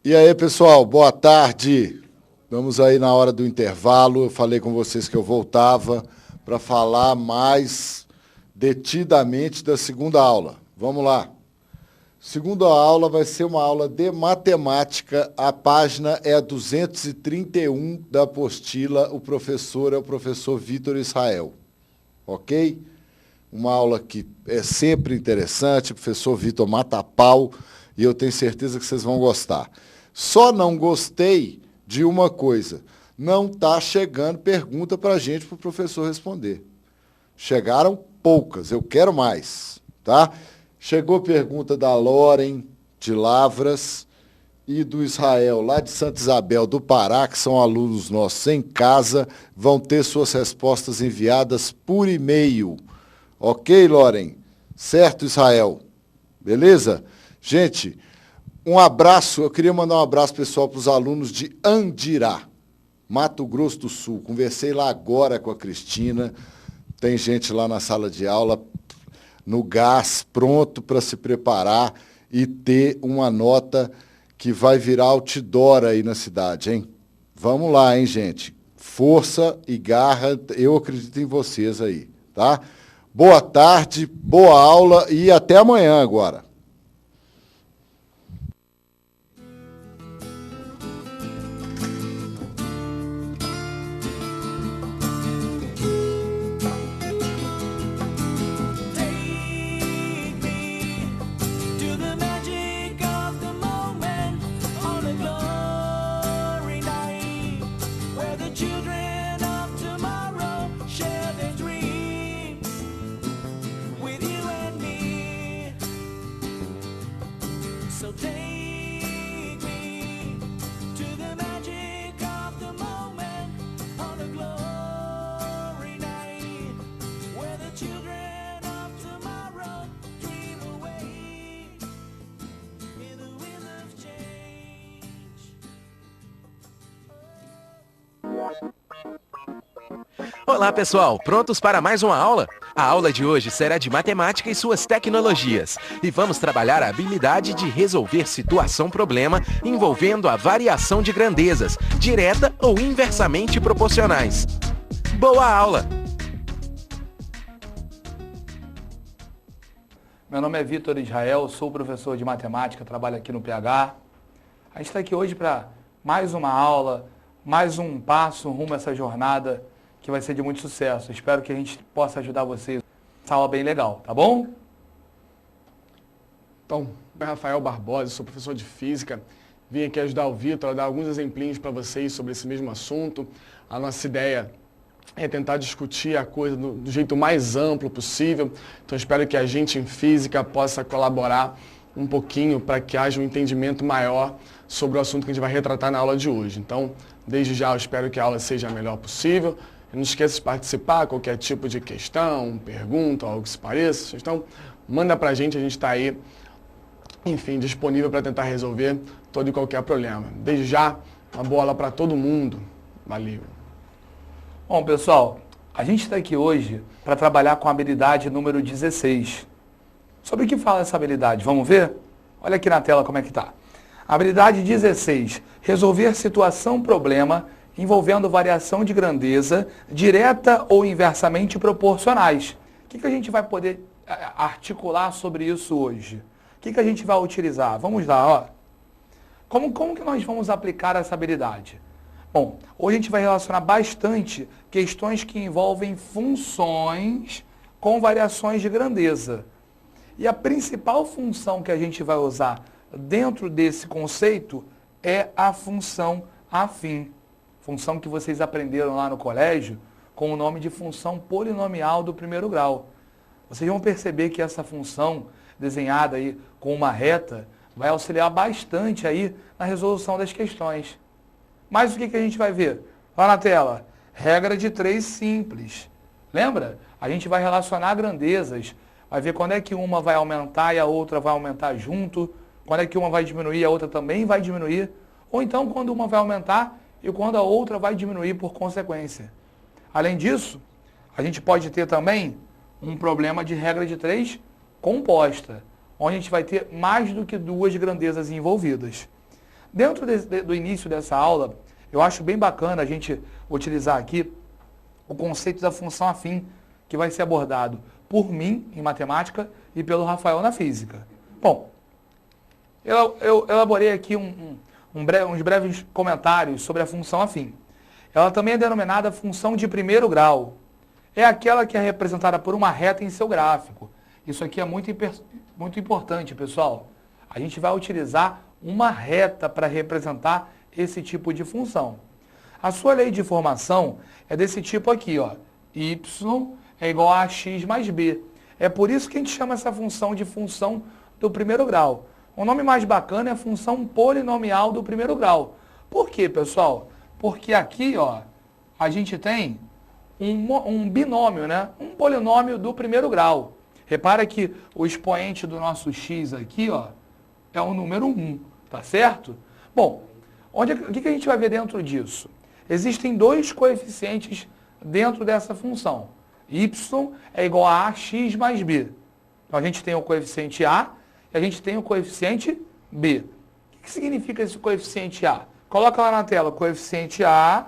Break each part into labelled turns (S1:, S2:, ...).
S1: E aí, pessoal, boa tarde. Vamos aí na hora do intervalo. Eu falei com vocês que eu voltava para falar mais detidamente da segunda aula. Vamos lá. Segunda aula vai ser uma aula de matemática. A página é a 231 da apostila. O professor é o professor Vitor Israel. Ok? Uma aula que é sempre interessante. O professor Vitor mata a pau e eu tenho certeza que vocês vão gostar. Só não gostei de uma coisa. Não está chegando pergunta para a gente, para o professor responder. Chegaram poucas, eu quero mais. Tá? Chegou pergunta da Loren, de Lavras, e do Israel, lá de Santa Isabel do Pará, que são alunos nossos em casa, vão ter suas respostas enviadas por e-mail. Ok, Loren? Certo, Israel? Beleza? Gente, um abraço, eu queria mandar um abraço pessoal para os alunos de Andirá, Mato Grosso do Sul. Conversei lá agora com a Cristina, tem gente lá na sala de aula, no gás, pronto para se preparar e ter uma nota que vai virar outdoor aí na cidade, hein? Vamos lá, hein, gente? Força e garra, eu acredito em vocês aí, tá? Boa tarde, boa aula e até amanhã agora.
S2: Olá, pessoal! Prontos para mais uma aula? A aula de hoje será de matemática e suas tecnologias. E vamos trabalhar a habilidade de resolver situação-problema envolvendo a variação de grandezas, direta ou inversamente proporcionais. Boa aula!
S3: Meu nome é Vitor Israel, sou professor de matemática, trabalho aqui no PH. A gente está aqui hoje para mais uma aula, mais um passo rumo a essa jornada que vai ser de muito sucesso. Espero que a gente possa ajudar vocês. Essa aula bem legal, tá bom?
S4: Então, meu nome é Rafael Barbosa, sou professor de Física. Vim aqui ajudar o Vitor a dar alguns exemplinhos para vocês sobre esse mesmo assunto. A nossa ideia é tentar discutir a coisa do jeito mais amplo possível. Então, espero que a gente em Física possa colaborar um pouquinho para que haja um entendimento maior sobre o assunto que a gente vai retratar na aula de hoje. Então, desde já, eu espero que a aula seja a melhor possível. Não esqueça de participar, qualquer tipo de questão, pergunta, algo que se pareça. Então, manda pra gente está aí, enfim, disponível para tentar resolver todo e qualquer problema. Desde já, uma boa aula para todo mundo. Valeu.
S3: Bom, pessoal, a gente está aqui hoje para trabalhar com a habilidade número 16. Sobre o que fala essa habilidade? Vamos ver? Olha aqui na tela como é que está. Habilidade 16. Resolver situação-problema envolvendo variação de grandeza, direta ou inversamente proporcionais. O que a gente vai poder articular sobre isso hoje? O que a gente vai utilizar? Vamos lá, ó. Como que nós vamos aplicar essa habilidade? Bom, hoje a gente vai relacionar bastante questões que envolvem funções com variações de grandeza. E a principal função que a gente vai usar dentro desse conceito é a função afim. Função que vocês aprenderam lá no colégio com o nome de função polinomial do primeiro grau. Vocês vão perceber que essa função, desenhada aí com uma reta, vai auxiliar bastante aí na resolução das questões. Mas o que a gente vai ver? Lá na tela, regra de 3 simples. Lembra? A gente vai relacionar grandezas, vai ver quando é que uma vai aumentar e a outra vai aumentar junto, quando é que uma vai diminuir e a outra também vai diminuir, ou então quando uma vai aumentar e quando a outra vai diminuir por consequência. Além disso, a gente pode ter também um problema de regra de 3 composta, onde a gente vai ter mais do que 2 grandezas envolvidas. Dentro do início dessa aula, eu acho bem bacana a gente utilizar aqui o conceito da função afim, que vai ser abordado por mim em matemática e pelo Rafael na física. Bom, eu elaborei aqui uns breves comentários sobre a função afim. Ela também é denominada função de primeiro grau. É aquela que é representada por uma reta em seu gráfico. Isso aqui é muito importante, pessoal. A gente vai utilizar uma reta para representar esse tipo de função. A sua lei de formação é desse tipo aqui, ó. Y é igual a x mais b. É por isso que a gente chama essa função de função do primeiro grau. O nome mais bacana é função polinomial do primeiro grau. Por quê, pessoal? Porque aqui, ó, a gente tem um binômio, né? Um polinômio do primeiro grau. Repara que o expoente do nosso x aqui, ó, é o número 1, tá certo? Bom, o que a gente vai ver dentro disso? Existem dois coeficientes dentro dessa função. Y é igual a ax mais b. Então, a gente tem o coeficiente a e a gente tem o coeficiente b. O que significa esse coeficiente a? Coloca lá na tela, o coeficiente a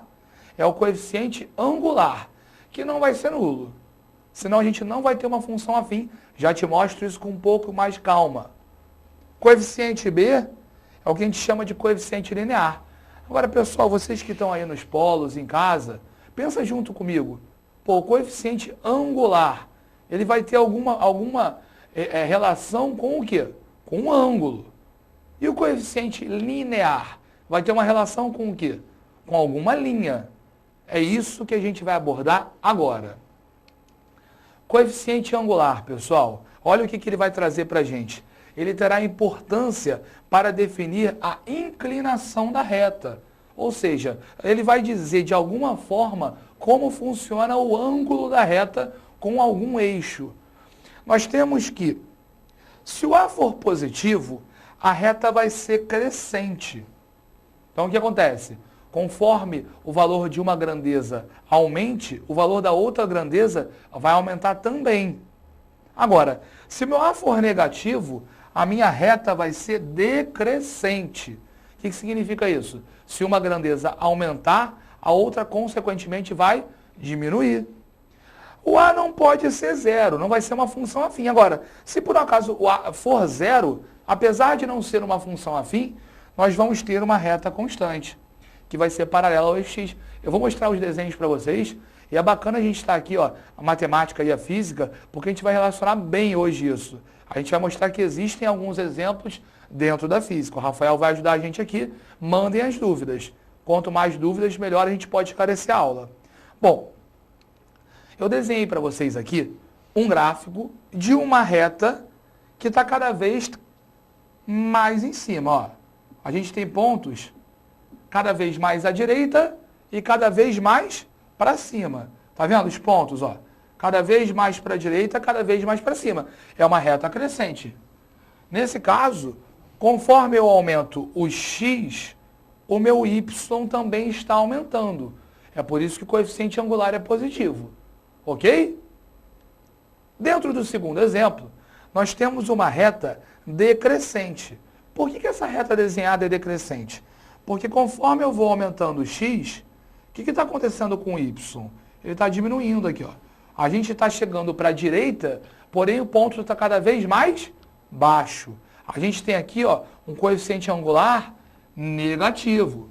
S3: é o coeficiente angular, que não vai ser nulo. Senão a gente não vai ter uma função afim. Já te mostro isso com um pouco mais calma. Coeficiente b é o que a gente chama de coeficiente linear. Agora, pessoal, vocês que estão aí nos polos, em casa, pensa junto comigo. Pô, o coeficiente angular, ele vai ter alguma relação com o quê? Com o ângulo. E o coeficiente linear vai ter uma relação com o quê? Com alguma linha. É isso que a gente vai abordar agora. Coeficiente angular, pessoal, olha o que ele vai trazer para a gente. Ele terá importância para definir a inclinação da reta. Ou seja, ele vai dizer de alguma forma como funciona o ângulo da reta com algum eixo. Nós temos que, se o A for positivo, a reta vai ser crescente. Então, o que acontece? Conforme o valor de uma grandeza aumente, o valor da outra grandeza vai aumentar também. Agora, se meu A for negativo, a minha reta vai ser decrescente. O que significa isso? Se uma grandeza aumentar, a outra, consequentemente, vai diminuir. O A não pode ser zero, não vai ser uma função afim. Agora, se por acaso o A for zero, apesar de não ser uma função afim, nós vamos ter uma reta constante, que vai ser paralela ao x. Eu vou mostrar os desenhos para vocês, e é bacana a gente estar aqui, ó, a matemática e a física, porque a gente vai relacionar bem hoje isso. A gente vai mostrar que existem alguns exemplos dentro da física. O Rafael vai ajudar a gente aqui. Mandem as dúvidas. Quanto mais dúvidas, melhor a gente pode esclarecer a aula. Bom, eu desenhei para vocês aqui um gráfico de uma reta que está cada vez mais em cima. Ó. A gente tem pontos cada vez mais à direita e cada vez mais para cima. Tá vendo os pontos? Ó? Cada vez mais para a direita, cada vez mais para cima. É uma reta crescente. Nesse caso, conforme eu aumento o x, o meu y também está aumentando. É por isso que o coeficiente angular é positivo. Ok? Dentro do segundo exemplo, nós temos uma reta decrescente. Por que essa reta desenhada é decrescente? Porque conforme eu vou aumentando o x, o que está acontecendo com o y? Ele está diminuindo aqui, ó. A gente está chegando para a direita, porém o ponto está cada vez mais baixo. A gente tem aqui, ó, um coeficiente angular negativo.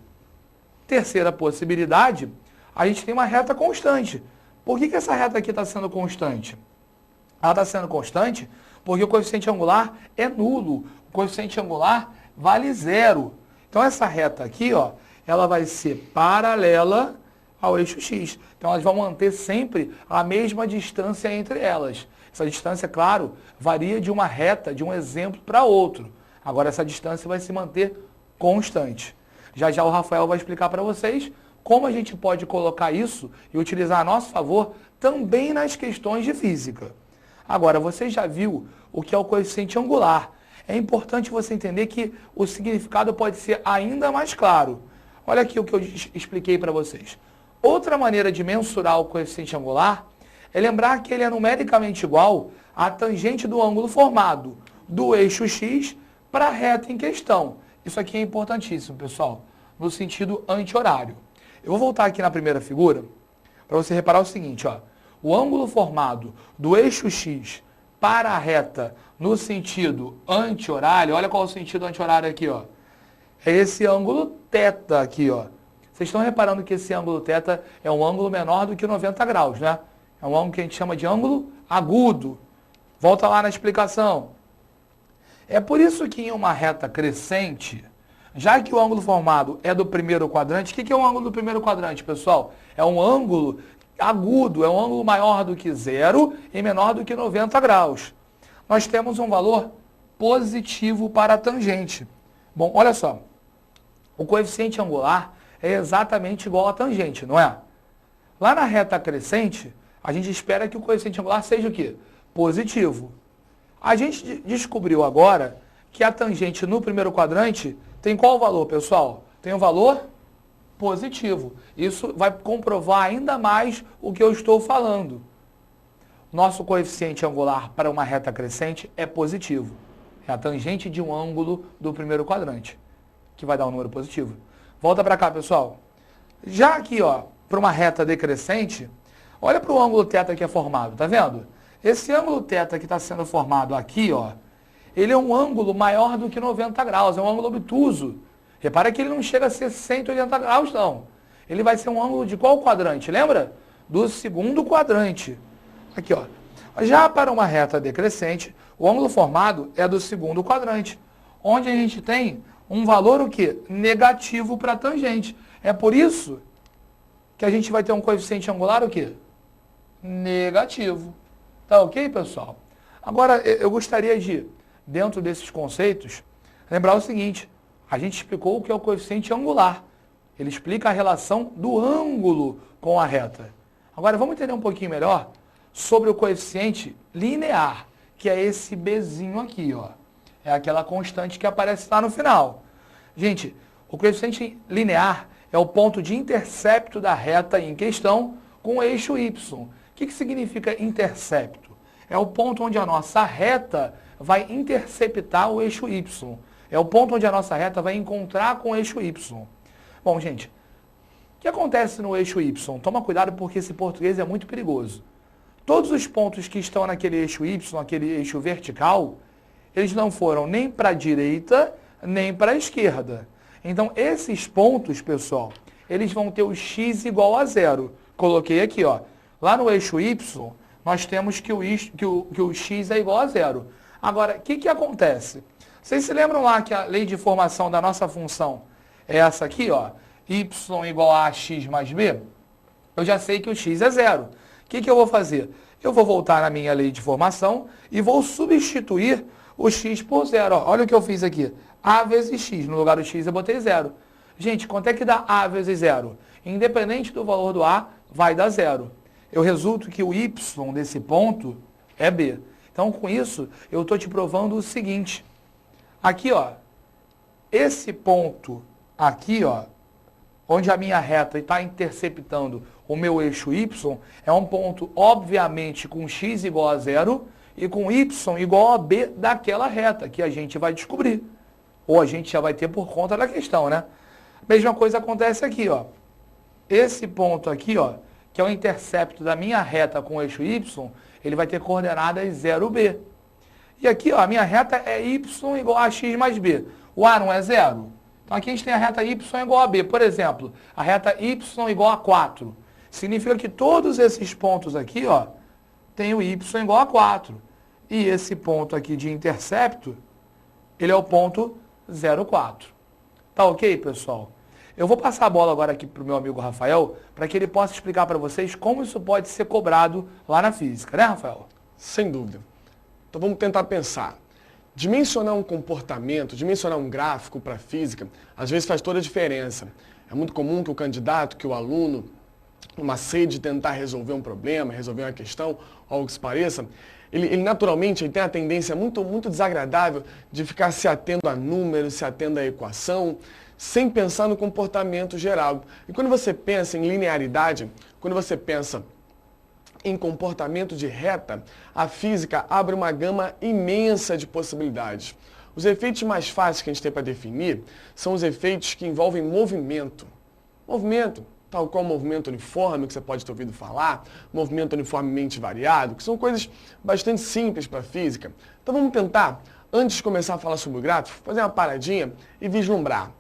S3: Terceira possibilidade, a gente tem uma reta constante. Por que essa reta aqui está sendo constante? Ela está sendo constante porque o coeficiente angular é nulo. O coeficiente angular vale zero. Então essa reta aqui, ó, ela vai ser paralela ao eixo x. Então elas vão manter sempre a mesma distância entre elas. Essa distância, claro, varia de uma reta, de um exemplo para outro. Agora essa distância vai se manter constante. Já já o Rafael vai explicar para vocês como a gente pode colocar isso e utilizar a nosso favor também nas questões de física. Agora, você já viu o que é o coeficiente angular. É importante você entender que o significado pode ser ainda mais claro. Olha aqui o que eu expliquei para vocês. Outra maneira de mensurar o coeficiente angular é lembrar que ele é numericamente igual à tangente do ângulo formado do eixo x para a reta em questão. Isso aqui é importantíssimo, pessoal, no sentido anti-horário. Eu vou voltar aqui na primeira figura para você reparar o seguinte, ó. O ângulo formado do eixo X para a reta no sentido anti-horário, olha qual é o sentido anti-horário aqui, ó. É esse ângulo θ aqui, ó. Vocês estão reparando que esse ângulo θ é um ângulo menor do que 90 graus, né? É um ângulo que a gente chama de ângulo agudo. Volta lá na explicação. É por isso que em uma reta crescente, já que o ângulo formado é do primeiro quadrante, o que é o ângulo do primeiro quadrante, pessoal? É um ângulo agudo, é um ângulo maior do que 0 e menor do que 90 graus. Nós temos um valor positivo para a tangente. Bom, olha só. O coeficiente angular é exatamente igual à tangente, não é? Lá na reta crescente, a gente espera que o coeficiente angular seja o quê? Positivo. A gente descobriu agora que a tangente no primeiro quadrante tem qual valor, pessoal? Tem um valor positivo. Isso vai comprovar ainda mais o que eu estou falando. Nosso coeficiente angular para uma reta crescente é positivo. É a tangente de um ângulo do primeiro quadrante, que vai dar um número positivo. Volta para cá, pessoal. Já aqui, ó, para uma reta decrescente, olha para o ângulo θ que é formado, tá vendo? Esse ângulo θ que está sendo formado aqui, ó, ele é um ângulo maior do que 90 graus, é um ângulo obtuso. Repara que ele não chega a ser 180 graus, não. Ele vai ser um ângulo de qual quadrante? Lembra? Do segundo quadrante. Aqui, ó. Já para uma reta decrescente, o ângulo formado é do segundo quadrante, onde a gente tem um valor o quê? Negativo para a tangente. É por isso que a gente vai ter um coeficiente angular o quê? Negativo. Tá ok, pessoal? Agora, eu gostaria de, dentro desses conceitos, lembrar o seguinte. A gente explicou o que é o coeficiente angular. Ele explica a relação do ângulo com a reta. Agora, vamos entender um pouquinho melhor sobre o coeficiente linear, que é esse Bzinho aqui, ó. É aquela constante que aparece lá no final. Gente, o coeficiente linear é o ponto de intercepto da reta em questão com o eixo Y. O que significa intercepto? É o ponto onde a nossa reta vai interceptar o eixo Y. É o ponto onde a nossa reta vai encontrar com o eixo Y. Bom, gente, o que acontece no eixo Y? Toma cuidado porque esse português é muito perigoso. Todos os pontos que estão naquele eixo Y, aquele eixo vertical, eles não foram nem para a direita, nem para a esquerda. Então, esses pontos, pessoal, eles vão ter o x igual a 0. Coloquei aqui, ó. Lá no eixo Y, nós temos que o x é igual a 0. Agora, o que acontece? Vocês se lembram lá que a lei de formação da nossa função é essa aqui, ó? Y igual a x mais b? Eu já sei que o x é 0. O que eu vou fazer? Eu vou voltar na minha lei de formação e vou substituir o x por 0. Ó, olha o que eu fiz aqui. A vezes x. No lugar do x eu botei 0. Gente, quanto é que dá a vezes 0? Independente do valor do a, vai dar 0. Eu resulto que o y desse ponto é b. Então, com isso, eu estou te provando o seguinte. Aqui, ó, esse ponto aqui, ó, onde a minha reta está interceptando o meu eixo y, é um ponto, obviamente, com x igual a 0 e com y igual a b daquela reta, que a gente vai descobrir. Ou a gente já vai ter por conta da questão, né? Mesma coisa acontece aqui, ó. Esse ponto aqui, ó, que é o intercepto da minha reta com o eixo y, ele vai ter coordenadas 0b. E aqui, ó, a minha reta é y igual a x mais b. O a não é 0? Então aqui a gente tem a reta y igual a b. Por exemplo, a reta y igual a 4. Significa que todos esses pontos aqui, ó, tem o y igual a 4. E esse ponto aqui de intercepto, ele é o ponto 0,4. Tá ok, pessoal? Eu vou passar a bola agora aqui para o meu amigo Rafael, para que ele possa explicar para vocês como isso pode ser cobrado lá na física, né, Rafael?
S4: Sem dúvida. Então vamos tentar pensar. Dimensionar um comportamento, dimensionar um gráfico para a física, às vezes faz toda a diferença. É muito comum que o candidato, que o aluno, numa sede de tentar resolver um problema, resolver uma questão, algo que se pareça, ele naturalmente ele tem a tendência muito desagradável de ficar se atendo a números, se atendo à equação, sem pensar no comportamento geral. E quando você pensa em linearidade, quando você pensa em comportamento de reta, a física abre uma gama imensa de possibilidades. Os efeitos mais fáceis que a gente tem para definir são os efeitos que envolvem movimento. Movimento, tal qual movimento uniforme, que você pode ter ouvido falar, movimento uniformemente variado, que são coisas bastante simples para a física. Então vamos tentar, antes de começar a falar sobre o gráfico, fazer uma paradinha e vislumbrar.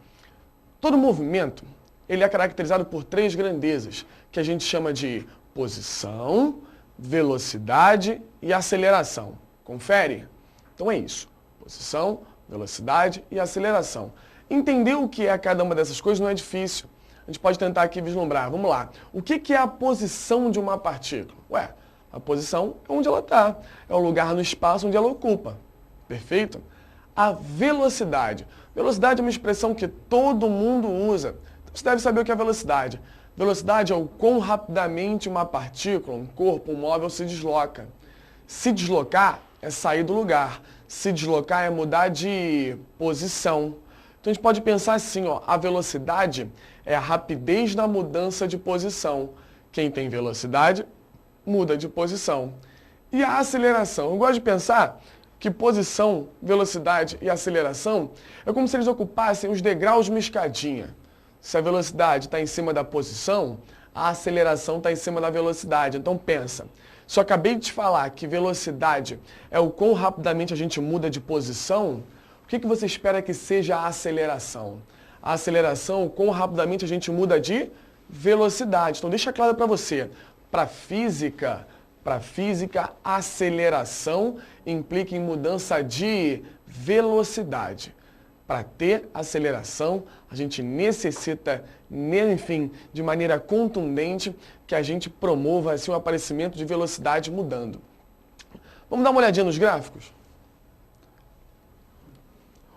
S4: Todo movimento, ele é caracterizado por 3 grandezas, que a gente chama de posição, velocidade e aceleração. Confere? Então é isso. Posição, velocidade e aceleração. Entender o que é cada uma dessas coisas não é difícil. A gente pode tentar aqui vislumbrar. Vamos lá. O que é a posição de uma partícula? Ué, a posição é onde ela está. É o lugar no espaço onde ela ocupa. Perfeito? A velocidade. Velocidade é uma expressão que todo mundo usa. Então você deve saber o que é velocidade. Velocidade é o quão rapidamente uma partícula, um corpo, um móvel se desloca. Se deslocar é sair do lugar. Se deslocar é mudar de posição. Então a gente pode pensar assim, ó, a velocidade é a rapidez na mudança de posição. Quem tem velocidade, muda de posição. E a aceleração? Eu gosto de pensar que posição, velocidade e aceleração é como se eles ocupassem os degraus de uma escadinha. Se a velocidade está em cima da posição, a aceleração está em cima da velocidade. Então pensa, se eu acabei de te falar que velocidade é o quão rapidamente a gente muda de posição, o que você espera que seja a aceleração? A aceleração é o quão rapidamente a gente muda de velocidade. Então deixa claro para você, para física, aceleração implica em mudança de velocidade. Para ter aceleração, a gente necessita, enfim, de maneira contundente, que a gente promova assim, o aparecimento de velocidade mudando. Vamos dar uma olhadinha nos gráficos?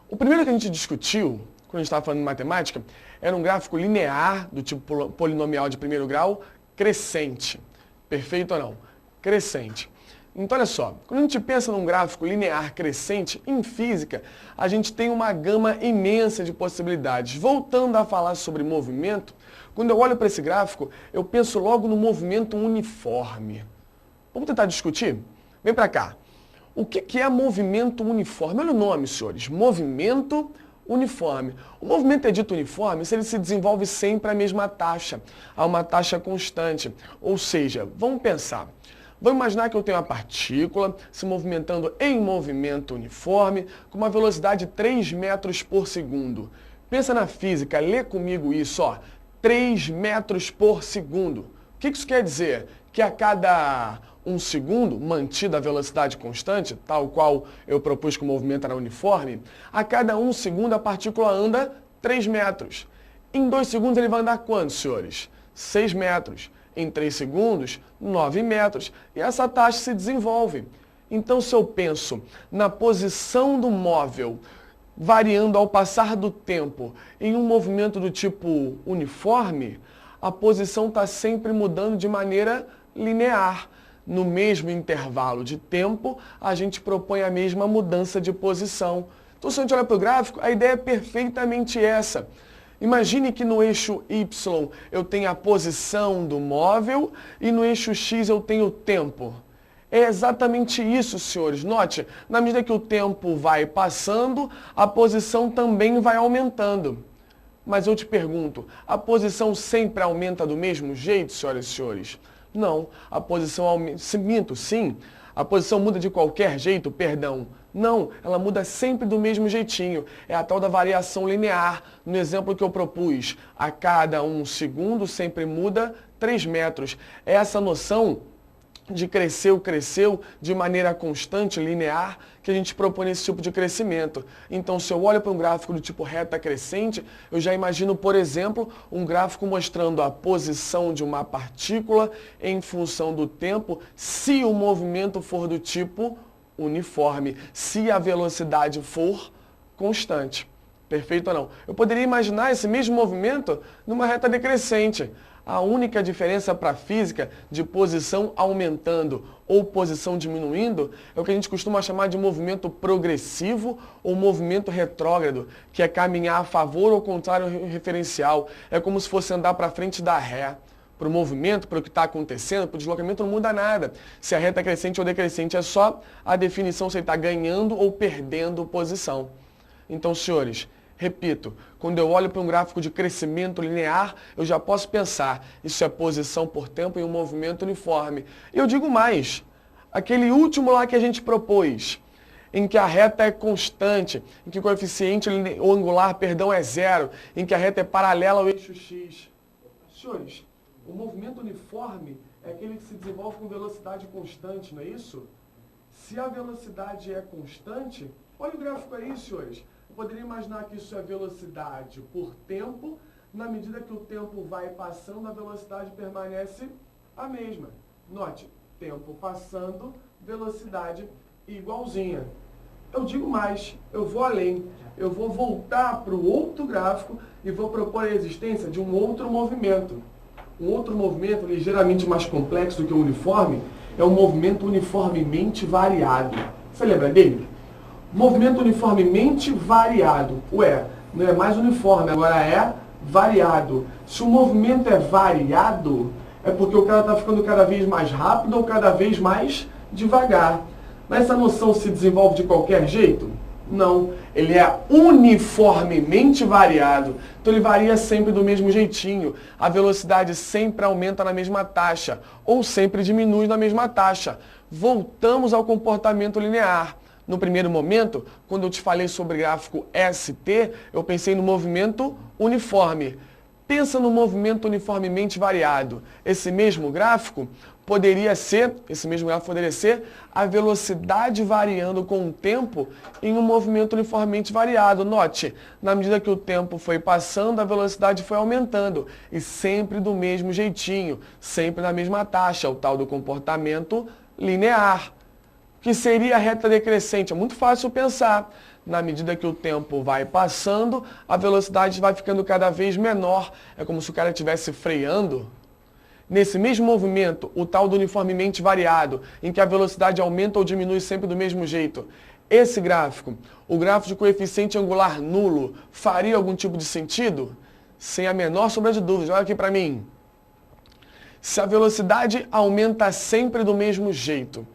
S4: O primeiro que a gente discutiu, quando a gente estava falando de matemática, era um gráfico linear, do tipo polinomial de primeiro grau, crescente. Perfeito ou não? Crescente. Então, olha só, quando a gente pensa num gráfico linear crescente, em física, a gente tem uma gama imensa de possibilidades. Voltando a falar sobre movimento, quando eu olho para esse gráfico, eu penso logo no movimento uniforme. Vamos tentar discutir? Vem para cá. O que é movimento uniforme? Olha o nome, senhores. Movimento uniforme. O movimento é dito uniforme se ele se desenvolve sempre à mesma taxa, a uma taxa constante. Ou seja, vamos pensar. Vamos imaginar que eu tenho uma partícula se movimentando em movimento uniforme com uma velocidade de 3 metros por segundo. Pensa na física, lê comigo isso, ó. 3 metros por segundo. O que isso quer dizer? Que a cada 1 segundo, mantida a velocidade constante, tal qual eu propus que o movimento era uniforme, a cada 1 segundo a partícula anda 3 metros. Em 2 segundos ele vai andar quantos, senhores? 6 metros. Em 3 segundos, 9 metros. E essa taxa se desenvolve. Então, se eu penso na posição do móvel variando ao passar do tempo em um movimento do tipo uniforme, a posição está sempre mudando de maneira linear. No mesmo intervalo de tempo, a gente propõe a mesma mudança de posição. Então, se a gente olha para o gráfico, a ideia é perfeitamente essa. Imagine que no eixo Y eu tenho a posição do móvel e no eixo X eu tenho o tempo. É exatamente isso, senhores. Note, na medida que o tempo vai passando, a posição também vai aumentando. Mas eu te pergunto, a posição sempre aumenta do mesmo jeito, senhoras e senhores? Não, a posição aumenta. Minto, sim. A posição muda de qualquer jeito, perdão. Não, ela muda sempre do mesmo jeitinho. É a tal da variação linear. No exemplo que eu propus, a cada 1 segundo sempre muda 3 metros. É essa noção de cresceu de maneira constante, linear, que a gente propõe nesse tipo de crescimento. Então, se eu olho para um gráfico do tipo reta crescente, eu já imagino, por exemplo, um gráfico mostrando a posição de uma partícula em função do tempo, se o movimento for do tipo uniforme, se a velocidade for constante. Perfeito ou não? Eu poderia imaginar esse mesmo movimento numa reta decrescente. A única diferença para a física de posição aumentando ou posição diminuindo é o que a gente costuma chamar de movimento progressivo ou movimento retrógrado, que é caminhar a favor ou contrário ao referencial. É como se fosse andar para frente da ré. Para o movimento, para o que está acontecendo, para o deslocamento não muda nada. Se a reta é crescente ou decrescente, é só a definição se ele está ganhando ou perdendo posição. Então, senhores, repito, quando eu olho para um gráfico de crescimento linear, eu já posso pensar, isso é posição por tempo em um movimento uniforme. E eu digo mais, aquele último lá que a gente propôs, em que a reta é constante, em que o coeficiente o angular, é zero, em que a reta é paralela ao eixo x. Senhores, o movimento uniforme é aquele que se desenvolve com velocidade constante, não é isso? Se a velocidade é constante, olha o gráfico aí, senhores. Eu poderia imaginar que isso é velocidade por tempo. Na medida que o tempo vai passando, a velocidade permanece a mesma. Note, tempo passando, velocidade igualzinha. Eu digo mais, eu vou além. Eu vou voltar para o outro gráfico e vou propor a existência de um outro movimento. Um outro movimento ligeiramente mais complexo do que o uniforme é o movimento uniformemente variado. Você lembra dele? Movimento uniformemente variado. Ué, não é mais uniforme, agora é variado. Se o movimento é variado, é porque o cara está ficando cada vez mais rápido ou cada vez mais devagar. Mas essa noção se desenvolve de qualquer jeito? Não. Ele é uniformemente variado. Então ele varia sempre do mesmo jeitinho. A velocidade sempre aumenta na mesma taxa, ou sempre diminui na mesma taxa. Voltamos ao comportamento linear. No primeiro momento, quando eu te falei sobre gráfico ST, eu pensei no movimento uniforme. Pensa no movimento uniformemente variado. Esse mesmo gráfico poderia ser a velocidade variando com o tempo em um movimento uniformemente variado. Note, na medida que o tempo foi passando, a velocidade foi aumentando. E sempre do mesmo jeitinho, sempre na mesma taxa, o tal do comportamento linear. Que seria a reta decrescente? É muito fácil pensar. Na medida que o tempo vai passando, a velocidade vai ficando cada vez menor. É como se o cara estivesse freando. Nesse mesmo movimento, o tal do uniformemente variado, em que a velocidade aumenta ou diminui sempre do mesmo jeito. Esse gráfico, o gráfico de coeficiente angular nulo, faria algum tipo de sentido? Sem a menor sombra de dúvidas. Olha aqui para mim. Se a velocidade aumenta sempre do mesmo jeito,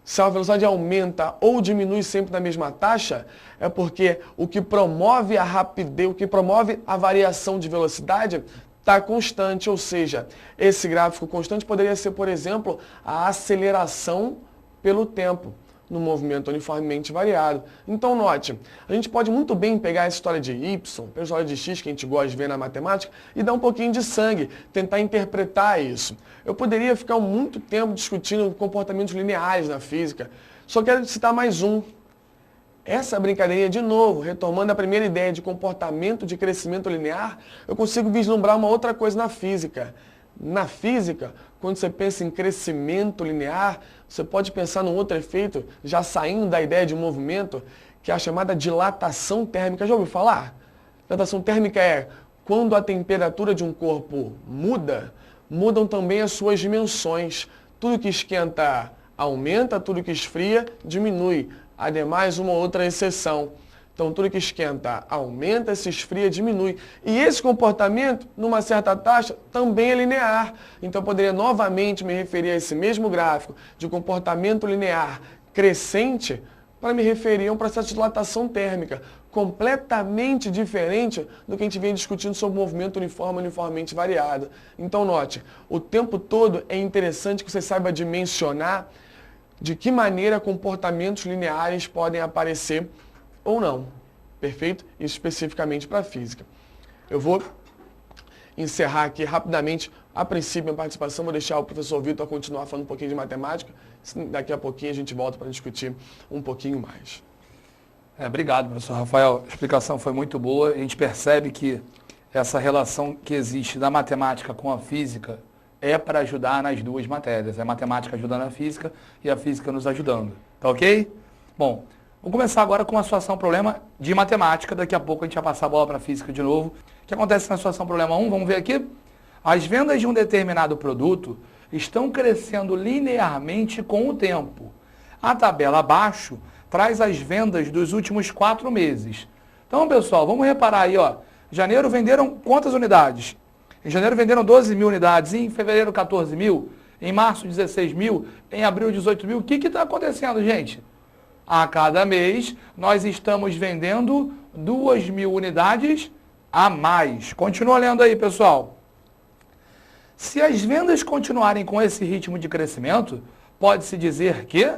S4: se a velocidade aumenta ou diminui sempre na mesma taxa, é porque o que promove a rapidez, o que promove a variação de velocidade está constante, ou seja, esse gráfico constante poderia ser, por exemplo, a aceleração pelo tempo, no movimento uniformemente variado. Então, note, a gente pode muito bem pegar essa história de Y, a história de X que a gente gosta de ver na matemática, e dar um pouquinho de sangue, tentar interpretar isso. Eu poderia ficar muito tempo discutindo comportamentos lineares na física, só quero citar mais um. Essa brincadeirinha, de novo, retomando a primeira ideia de comportamento de crescimento linear, eu consigo vislumbrar uma outra coisa na física. Na física, quando você pensa em crescimento linear, você pode pensar num outro efeito, já saindo da ideia de movimento, que é a chamada dilatação térmica. Já ouviu falar? Dilatação térmica é quando a temperatura de um corpo muda, mudam também as suas dimensões. Tudo que esquenta aumenta, tudo que esfria diminui. Ademais, uma outra exceção. Então, tudo que esquenta aumenta, se esfria, diminui. E esse comportamento, numa certa taxa, também é linear. Então, eu poderia novamente me referir a esse mesmo gráfico de comportamento linear crescente para me referir a um processo de dilatação térmica, completamente diferente do que a gente vem discutindo sobre o movimento uniformemente variado. Então, note, o tempo todo é interessante que você saiba dimensionar de que maneira comportamentos lineares podem aparecer ou não. Perfeito? Isso especificamente para a física. Eu vou encerrar aqui rapidamente, a princípio, minha participação, vou deixar o professor Vitor continuar falando um pouquinho de matemática, daqui a pouquinho a gente volta para discutir um pouquinho mais.
S3: Obrigado, professor Rafael. A explicação foi muito boa. A gente percebe que essa relação que existe da matemática com a física é para ajudar nas duas matérias. A matemática ajudando a física e a física nos ajudando. Tá ok? Bom, vamos começar agora com uma situação problema de matemática. Daqui a pouco a gente vai passar a bola para a física de novo. O que acontece na situação problema 1? Vamos ver aqui. As vendas de um determinado produto estão crescendo linearmente com o tempo. A tabela abaixo traz as vendas dos últimos 4 meses. Então, pessoal, vamos reparar aí, ó. Em janeiro venderam quantas unidades? Em janeiro venderam 12 mil unidades, em fevereiro 14 mil, em março 16 mil, em abril 18 mil. O que está acontecendo, gente? A cada mês nós estamos vendendo 2.000 unidades a mais. Continua lendo aí, pessoal. Se as vendas continuarem com esse ritmo de crescimento, pode-se dizer que...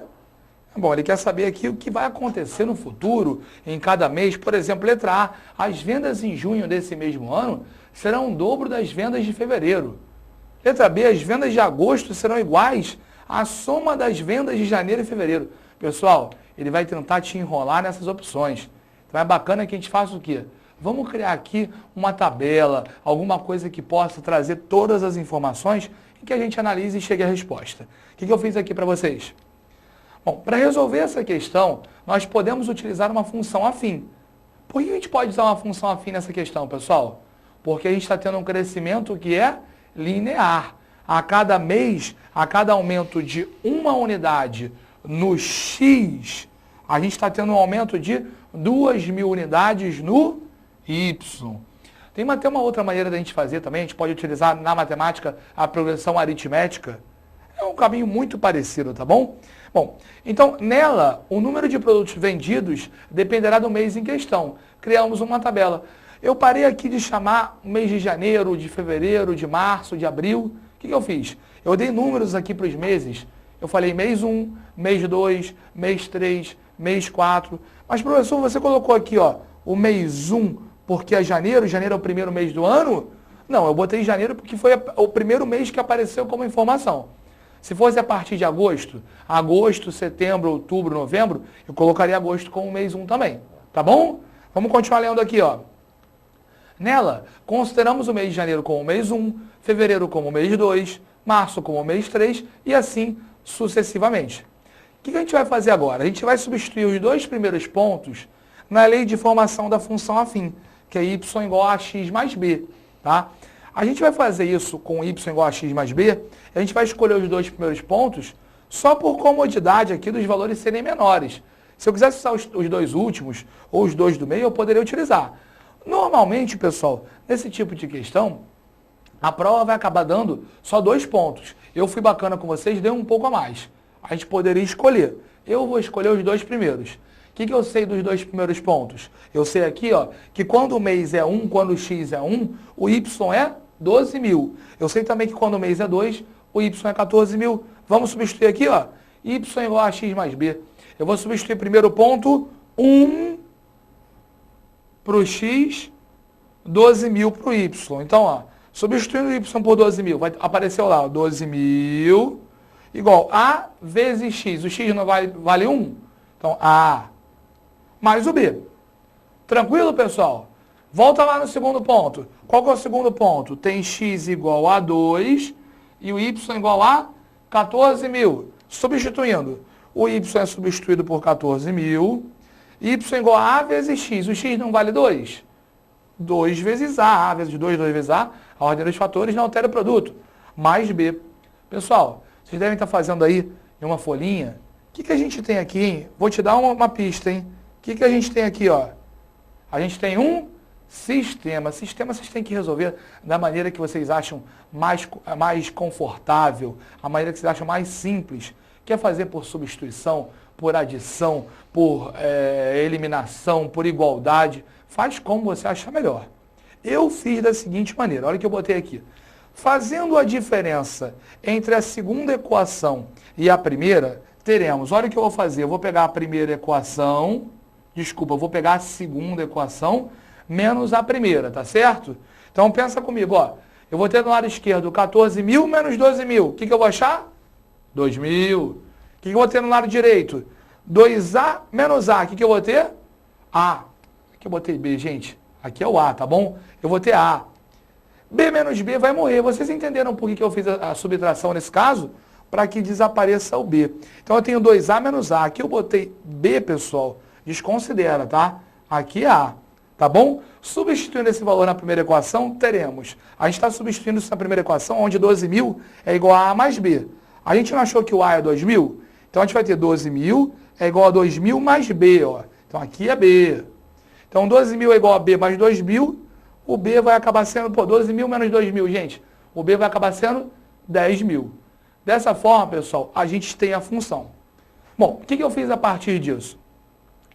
S3: Bom, ele quer saber aqui o que vai acontecer no futuro, em cada mês. Por exemplo, letra A, as vendas em junho desse mesmo ano serão o dobro das vendas de fevereiro. Letra B, as vendas de agosto serão iguais à soma das vendas de janeiro e fevereiro. Pessoal, ele vai tentar te enrolar nessas opções. Então é bacana que a gente faça o quê? Vamos criar aqui uma tabela, alguma coisa que possa trazer todas as informações e que a gente analise e chegue à resposta. O que eu fiz aqui para vocês? Bom, para resolver essa questão, nós podemos utilizar uma função afim. Por que a gente pode usar uma função afim nessa questão, pessoal? Porque a gente está tendo um crescimento que é linear. A cada mês, a cada aumento de uma unidade no X, a gente está tendo um aumento de 2.000 unidades no Y. Tem até uma outra maneira da gente fazer também, a gente pode utilizar na matemática a progressão aritmética. É um caminho muito parecido, tá bom? Bom, então nela, o número de produtos vendidos dependerá do mês em questão. Criamos uma tabela. Eu parei aqui de chamar o mês de janeiro, de fevereiro, de março, de abril. O que eu fiz? Eu dei números aqui para os meses. Eu falei mês 1, mês 2, mês 3, mês 4. Mas, professor, você colocou aqui ó, o mês 1 porque é janeiro, janeiro é o primeiro mês do ano? Não, eu botei janeiro porque foi o primeiro mês que apareceu como informação. Se fosse a partir de agosto, setembro, outubro, novembro, eu colocaria agosto como mês 1 também. Tá bom? Vamos continuar lendo aqui, ó. Nela, consideramos o mês de janeiro como mês 1, fevereiro como mês 2, março como mês 3 e assim sucessivamente. O que a gente vai fazer agora? A gente vai substituir os dois primeiros pontos na lei de formação da função afim, que é y igual a x mais b. Tá? A gente vai fazer isso com y igual a x mais b, a gente vai escolher os dois primeiros pontos só por comodidade aqui dos valores serem menores. Se eu quisesse usar os dois últimos ou os dois do meio, eu poderia utilizar. Normalmente, pessoal, nesse tipo de questão, a prova vai acabar dando só 2 pontos. Eu fui bacana com vocês, dei um pouco a mais. A gente poderia escolher. Eu vou escolher os dois primeiros. O que eu sei dos dois primeiros pontos? Eu sei aqui ó, que quando o mês é 1, quando o x é 1, o y é 12.000. Eu sei também que quando o mês é 2, o y é 14.000. Vamos substituir aqui, ó, y igual a x mais b. Eu vou substituir primeiro ponto 1 para o x, 12.000 para o y. Então, ó, substituindo o y por 12.000, vai aparecer lá, 12.000 igual a vezes x. O x não vale 1? Então, a mais o b. Tranquilo, pessoal? Volta lá no segundo ponto. Qual que é o segundo ponto? Tem x igual a 2 e o y igual a 14.000. Substituindo, o y é substituído por 14.000. Y igual a vezes x. O x não vale 2? 2 vezes a vezes 2, 2 vezes a ordem dos fatores não altera o produto. Mais b. Pessoal, vocês devem estar fazendo aí em uma folhinha. O que a gente tem aqui, hein? Vou te dar uma pista, hein? O que a gente tem aqui, ó? A gente tem um sistema. Sistema vocês têm que resolver da maneira que vocês acham mais confortável, a maneira que vocês acham mais simples. Quer fazer por substituição, por adição, por eliminação, por igualdade. Faz como você achar melhor. Eu fiz da seguinte maneira, olha o que eu botei aqui. Fazendo a diferença entre a segunda equação e a primeira, teremos, olha o que eu vou fazer, eu vou pegar a primeira equação, eu vou pegar a segunda equação menos a primeira, tá certo? Então pensa comigo, ó, eu vou ter no lado esquerdo 14.000 menos 12.000, o que eu vou achar? 2.000. O que eu vou ter no lado direito? 2A menos A, o que eu vou ter? A. Aqui eu botei B, gente. Aqui é o A, tá bom? Eu vou ter A. B menos B vai morrer. Vocês entenderam por que eu fiz a subtração nesse caso? Para que desapareça o B. Então eu tenho 2A menos A. Aqui eu botei B, pessoal. Desconsidera, tá? Aqui é A. Tá bom? Substituindo esse valor na primeira equação, teremos. A gente está substituindo isso na primeira equação, onde 12.000 é igual a A mais B. A gente não achou que o A é 2.000? Então a gente vai ter 12.000 é igual a 2.000 mais B, ó. Então aqui é B. Então 12.000 é igual a B mais 2.000, o B vai acabar sendo, 12.000 menos 2.000, gente. O B vai acabar sendo 10.000. Dessa forma, pessoal, a gente tem a função. Bom, o que eu fiz a partir disso?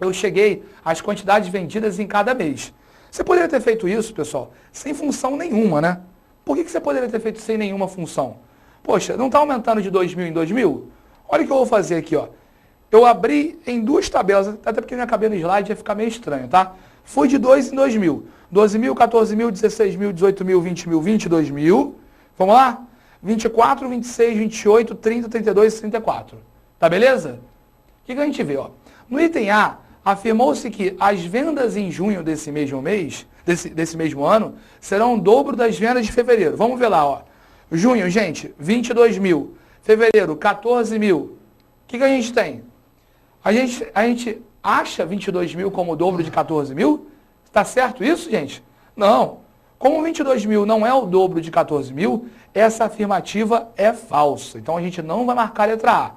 S3: eu cheguei às quantidades vendidas em cada mês. Você poderia ter feito isso, pessoal, sem função nenhuma, né? Por que você poderia ter feito sem nenhuma função? Poxa, não está aumentando de 2.000 em 2.000? Olha o que eu vou fazer aqui, ó. Eu abri em duas tabelas, até porque minha cabeça no slide ia ficar meio estranho, tá? Fui de 2 em 2.000. 12.000, 14.000, 16.000, 18.000, 20.000, 22.000. Vamos lá? 24, 26, 28, 30, 32 e 34. Tá beleza? O que a gente vê, ó? No item A, afirmou-se que as vendas em junho desse mesmo mês, desse mesmo ano, serão o dobro das vendas de fevereiro. Vamos ver lá, ó. Junho, gente, 22.000. Fevereiro, 14.000. O que a gente tem? A gente acha 22.000 como o dobro de 14.000? Está certo isso, gente? Não. Como 22.000 não é o dobro de 14.000, essa afirmativa é falsa. Então a gente não vai marcar a letra A.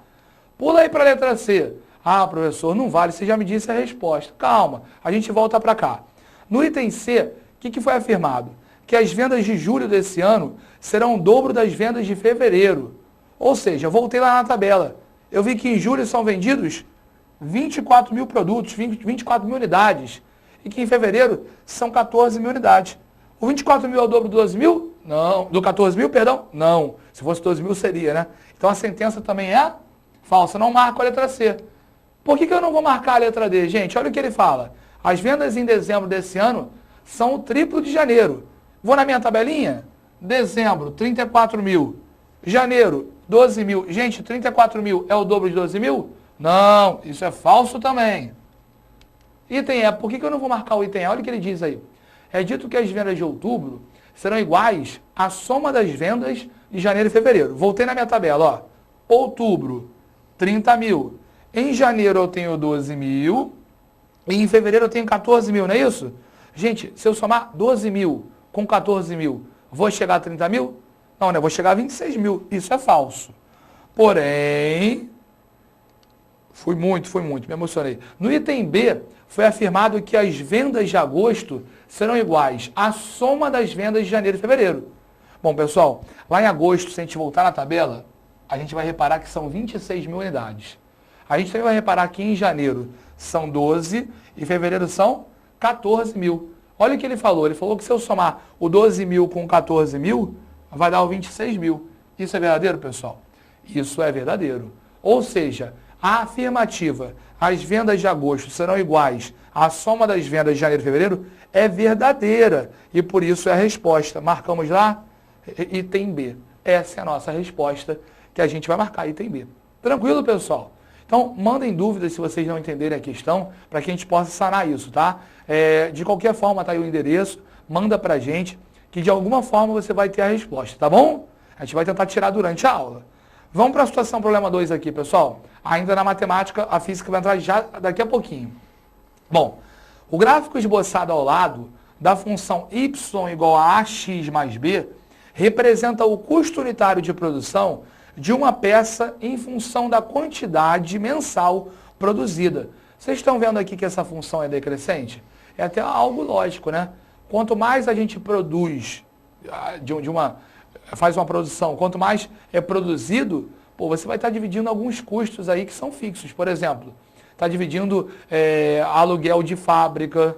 S3: Pula aí para a letra C. Ah, professor, não vale, você já me disse a resposta. Calma, a gente volta para cá. No item C, o que foi afirmado? Que as vendas de julho desse ano serão o dobro das vendas de fevereiro. Ou seja, voltei lá na tabela. Eu vi que em julho são vendidos 24.000 produtos, 24.000 unidades. E que em fevereiro são 14.000 unidades. O 24.000 é o dobro do 12.000? Não. Do 14.000, perdão? Não. Se fosse 12.000 seria, né? Então a sentença também é falsa. Não marco a letra C. Por que eu não vou marcar a letra D? Gente, olha o que ele fala. As vendas em dezembro desse ano são o triplo de janeiro. Vou na minha tabelinha? Dezembro, 34.000. Janeiro, 12.000. Gente, 34.000 é o dobro de 12.000? Não, isso é falso também. Item E, por que eu não vou marcar o item E? Olha o que ele diz aí. É dito que as vendas de outubro serão iguais à soma das vendas de janeiro e fevereiro. Voltei na minha tabela, ó. Outubro, 30.000. Em janeiro eu tenho 12.000. E em fevereiro eu tenho 14.000, não é isso? Gente, se eu somar 12.000 com 14.000, vou chegar a 30.000? Não, né? Vou chegar a 26.000. Isso é falso. Porém, fui muito, me emocionei. No item B, foi afirmado que as vendas de agosto serão iguais à soma das vendas de janeiro e fevereiro. Bom, pessoal, lá em agosto, se a gente voltar na tabela, a gente vai reparar que são 26.000 unidades. A gente também vai reparar que em janeiro são 12 e em fevereiro são 14.000. Olha o que ele falou. Ele falou que se eu somar o 12.000 com 14.000, vai dar o 26.000. Isso é verdadeiro, pessoal? Isso é verdadeiro. Ou seja, a afirmativa, as vendas de agosto serão iguais à soma das vendas de janeiro e fevereiro, é verdadeira. E por isso é a resposta. Marcamos lá, item B. Essa é a nossa resposta que a gente vai marcar, item B. Tranquilo, pessoal? Então, mandem dúvidas se vocês não entenderem a questão, para que a gente possa sanar isso, tá? De qualquer forma, tá aí o endereço, manda pra gente, que de alguma forma você vai ter a resposta, tá bom? A gente vai tentar tirar durante a aula. Vamos para a situação problema 2 aqui, pessoal. Ainda na matemática, a física vai entrar já daqui a pouquinho. Bom, o gráfico esboçado ao lado da função y igual a ax mais b representa o custo unitário de produção de uma peça em função da quantidade mensal produzida. Vocês estão vendo aqui que essa função é decrescente? É até algo lógico, né? Quanto mais a gente produz, faz uma produção, quanto mais é produzido, pô, você vai estar dividindo alguns custos aí que são fixos. Por exemplo, está dividindo aluguel de fábrica,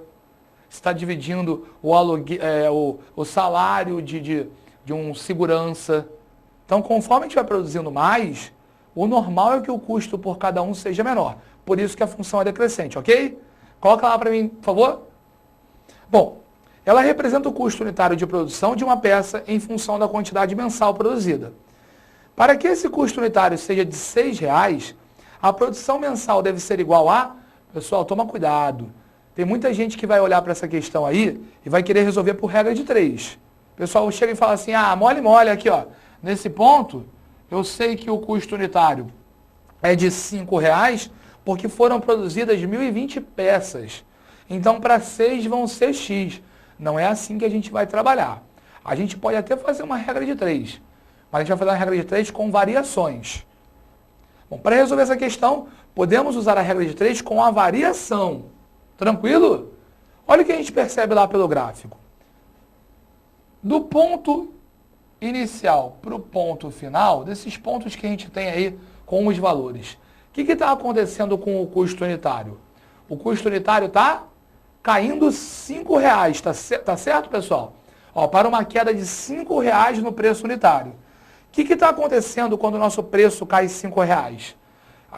S3: está dividindo o salário de um segurança. Então, conforme a gente vai produzindo mais, o normal é que o custo por cada um seja menor. Por isso que a função é decrescente, ok? Coloca lá para mim, por favor. Bom, ela representa o custo unitário de produção de uma peça em função da quantidade mensal produzida. Para que esse custo unitário seja de R$6, a produção mensal deve ser igual a... Pessoal, toma cuidado. Tem muita gente que vai olhar para essa questão aí e vai querer resolver por regra de 3. O pessoal chega e fala assim, mole, aqui, ó. Nesse ponto, eu sei que o custo unitário é de R$5 porque foram produzidas 1.020 peças. Então, para 6 vão ser X. Não é assim que a gente vai trabalhar. A gente pode até fazer uma regra de 3, mas a gente vai fazer uma regra de 3 com variações. Bom, para resolver essa questão, podemos usar a regra de 3 com a variação. Tranquilo? Olha o que a gente percebe lá pelo gráfico. Do ponto inicial para o ponto final, desses pontos que a gente tem aí com os valores, o que está acontecendo com o custo unitário? O custo unitário está caindo R$5, tá certo, pessoal? Ó, para uma queda de R$5 no preço unitário. O que está acontecendo quando o nosso preço cai R$5?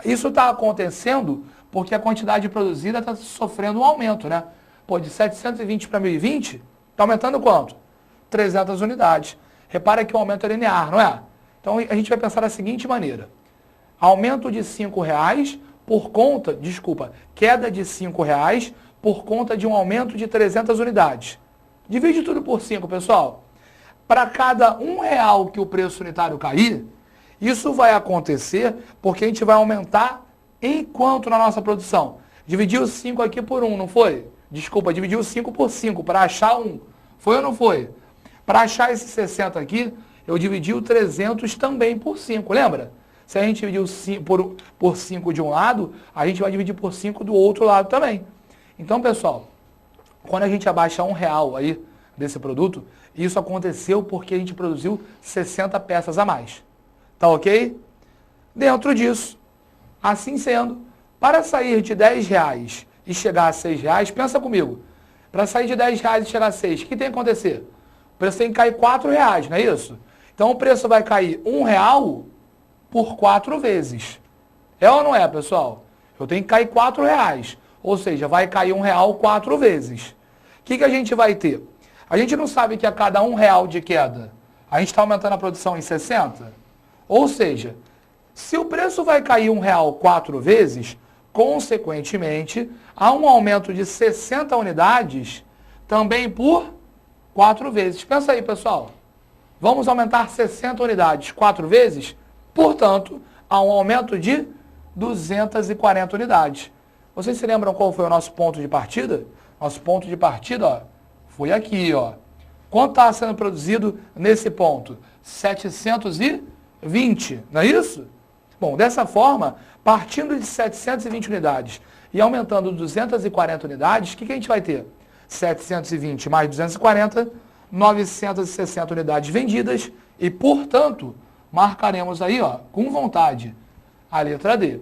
S3: Isso está acontecendo porque a quantidade produzida está sofrendo um aumento, né? Pô, de 720 para 1020, está aumentando quanto? 300 unidades. Repara que o aumento é linear, não é? Então a gente vai pensar da seguinte maneira. Aumento de R$5 por conta, queda de R$5 por conta de um aumento de 300 unidades. Divide tudo por 5, pessoal. Para cada R$1 que o preço unitário cair, isso vai acontecer porque a gente vai aumentar em quanto na nossa produção? Dividiu 5 aqui por 1, não foi? Desculpa, dividiu 5 por 5 para achar 1. Foi ou não foi? Para achar esse 60 aqui, eu dividi o 300 também por 5, lembra? Se a gente dividir por 5 de um lado, a gente vai dividir por 5 do outro lado também. Então, pessoal, quando a gente abaixa R$1 aí desse produto, isso aconteceu porque a gente produziu 60 peças a mais. Tá ok? Dentro disso, assim sendo, para sair de R$10 e chegar a R$6, pensa comigo. Para sair de R$10 e chegar a 6, o que tem que acontecer? O preço tem que cair R$4, não é isso? Então o preço vai cair R$1 por 4 vezes. É ou não é, pessoal? Eu tenho que cair R$4. Ou seja, vai cair R$1 4 vezes. O que a gente vai ter? A gente não sabe que a cada R$1 de queda, a gente está aumentando a produção em 60? Ou seja, se o preço vai cair R$1 4 vezes, consequentemente, há um aumento de 60 unidades também por 4 vezes. Pensa aí, pessoal. Vamos aumentar 60 unidades 4 vezes? Portanto, há um aumento de 240 unidades. Vocês se lembram qual foi o nosso ponto de partida? Nosso ponto de partida, ó, foi aqui, ó. Quanto está sendo produzido nesse ponto? 720, não é isso? Bom, dessa forma, partindo de 720 unidades e aumentando 240 unidades, o que a gente vai ter? 720 mais 240, 960 unidades vendidas e, portanto, marcaremos aí, ó, com vontade, a letra D.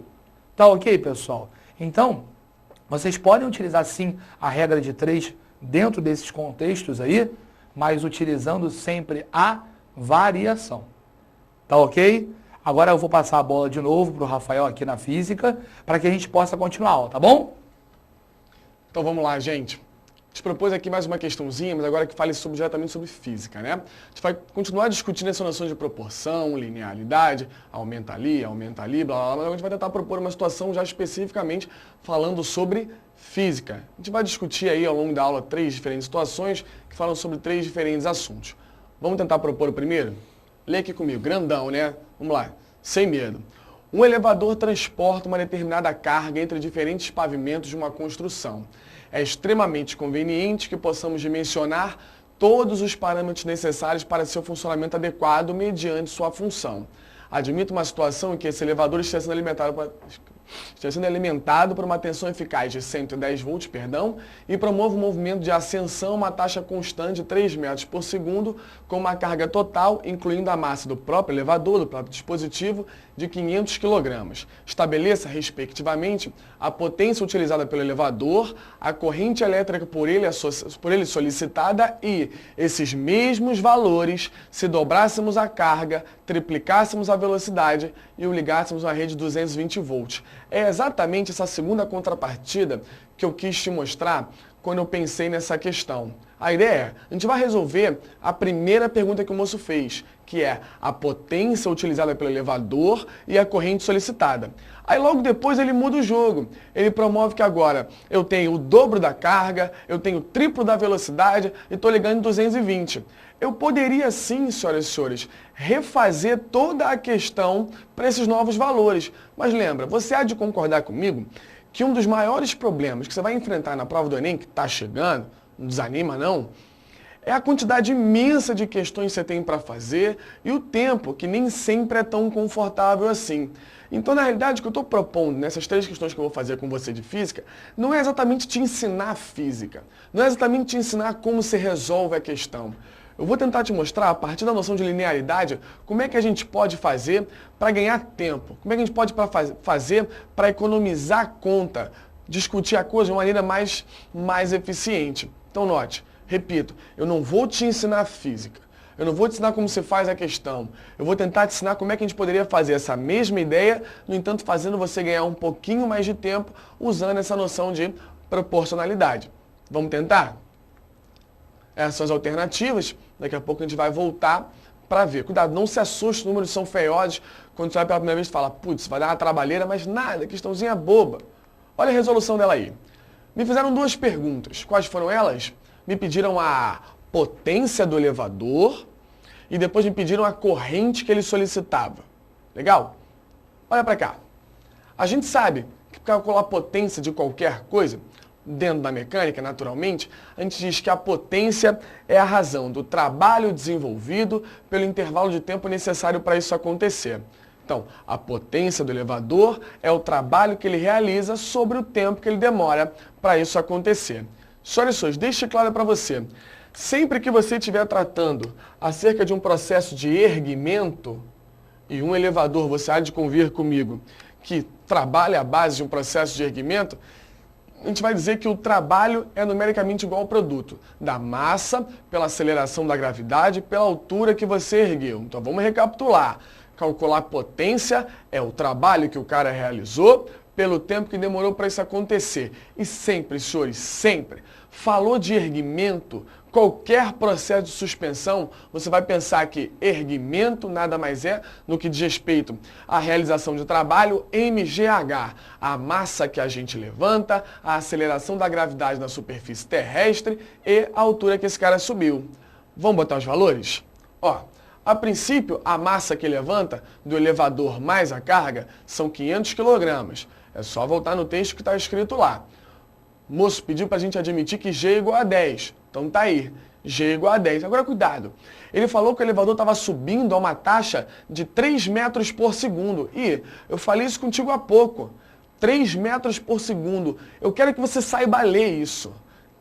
S3: Tá ok, pessoal? Então, vocês podem utilizar sim a regra de 3 dentro desses contextos aí, mas utilizando sempre a variação. Tá ok? Agora eu vou passar a bola de novo para o Rafael aqui na física, para que a gente possa continuar a aula, tá bom?
S4: Então vamos lá, gente. Te propus aqui mais uma questãozinha, mas agora que fale diretamente sobre física, né? A gente vai continuar discutindo essas noções de proporção, linearidade, aumenta ali, blá, blá, blá, mas a gente vai tentar propor uma situação já especificamente falando sobre física. A gente vai discutir aí ao longo da aula 3 diferentes situações que falam sobre 3 diferentes assuntos. Vamos tentar propor o primeiro? Lê aqui comigo, grandão, né? Vamos lá, sem medo. Um elevador transporta uma determinada carga entre diferentes pavimentos de uma construção. É extremamente conveniente que possamos dimensionar todos os parâmetros necessários para seu funcionamento adequado mediante sua função. Admito uma situação em que esse elevador esteja sendo alimentado por uma tensão eficaz de 110 volts, e promove um movimento de ascensão a uma taxa constante de 3 metros por segundo, com uma carga total, incluindo a massa do próprio elevador, do próprio dispositivo, de 500 kg. Estabeleça, respectivamente, a potência utilizada pelo elevador, a corrente elétrica por ele solicitada e esses mesmos valores se dobrássemos a carga, triplicássemos a velocidade e o ligássemos a rede de 220 volts. É exatamente essa segunda contrapartida que eu quis te mostrar quando eu pensei nessa questão. A ideia é, a gente vai resolver a primeira pergunta que o moço fez, que é a potência utilizada pelo elevador e a corrente solicitada. Aí logo depois ele muda o jogo. Ele promove que agora eu tenho o dobro da carga, eu tenho o triplo da velocidade e estou ligando em 220. Eu poderia sim, senhoras e senhores, refazer toda a questão para esses novos valores. Mas lembra, você há de concordar comigo que um dos maiores problemas que você vai enfrentar na prova do Enem, que está chegando, não desanima não, é a quantidade imensa de questões que você tem para fazer e o tempo, que nem sempre é tão confortável assim. Então, na realidade, o que eu estou propondo nessas 3 questões que eu vou fazer com você de física, não é exatamente te ensinar física, não é exatamente te ensinar como se resolve a questão. Eu vou tentar te mostrar, a partir da noção de linearidade, como é que a gente pode fazer para ganhar tempo, como é que a gente pode fazer para economizar conta discutir a coisa de uma maneira mais eficiente. Então note, repito, eu não vou te ensinar física, eu não vou te ensinar como se faz a questão, eu vou tentar te ensinar como é que a gente poderia fazer essa mesma ideia, no entanto fazendo você ganhar um pouquinho mais de tempo usando essa noção de proporcionalidade. Vamos tentar? Essas são as alternativas, daqui a pouco a gente vai voltar para ver. Cuidado, não se assuste, os números são feiosos, quando você vai pela primeira vez e fala, putz, vai dar uma trabalheira, mas nada, questãozinha boba. Olha a resolução dela aí. Me fizeram duas perguntas. Quais foram elas? Me pediram a potência do elevador e depois me pediram a corrente que ele solicitava. Legal? Olha para cá. A gente sabe que para calcular a potência de qualquer coisa, dentro da mecânica, naturalmente, a gente diz que a potência é a razão do trabalho desenvolvido pelo intervalo de tempo necessário para isso acontecer. Então, a potência do elevador é o trabalho que ele realiza sobre o tempo que ele demora para isso acontecer. Senhoras e senhores, deixe claro para você, sempre que você estiver tratando acerca de um processo de erguimento, e um elevador, você há de convir comigo, que trabalha à base de um processo de erguimento, a gente vai dizer que o trabalho é numericamente igual ao produto da massa pela aceleração da gravidade pela altura que você ergueu. Então vamos recapitular. Calcular a potência é o trabalho que o cara realizou pelo tempo que demorou para isso acontecer. E sempre, senhores, sempre, falou de erguimento, qualquer processo de suspensão, você vai pensar que erguimento nada mais é no que diz respeito à realização de trabalho mgh, a massa que a gente levanta, a aceleração da gravidade na superfície terrestre e a altura que esse cara subiu. Vamos botar os valores? Ó, a princípio, a massa que levanta do elevador mais a carga são 500 kg. É só voltar no texto que está escrito lá. O moço pediu para a gente admitir que G é igual a 10. Então tá aí, G é igual a 10. Agora cuidado, ele falou que o elevador estava subindo a uma taxa de 3 metros por segundo. E eu falei isso contigo há pouco. 3 metros por segundo. Eu quero que você saiba ler isso.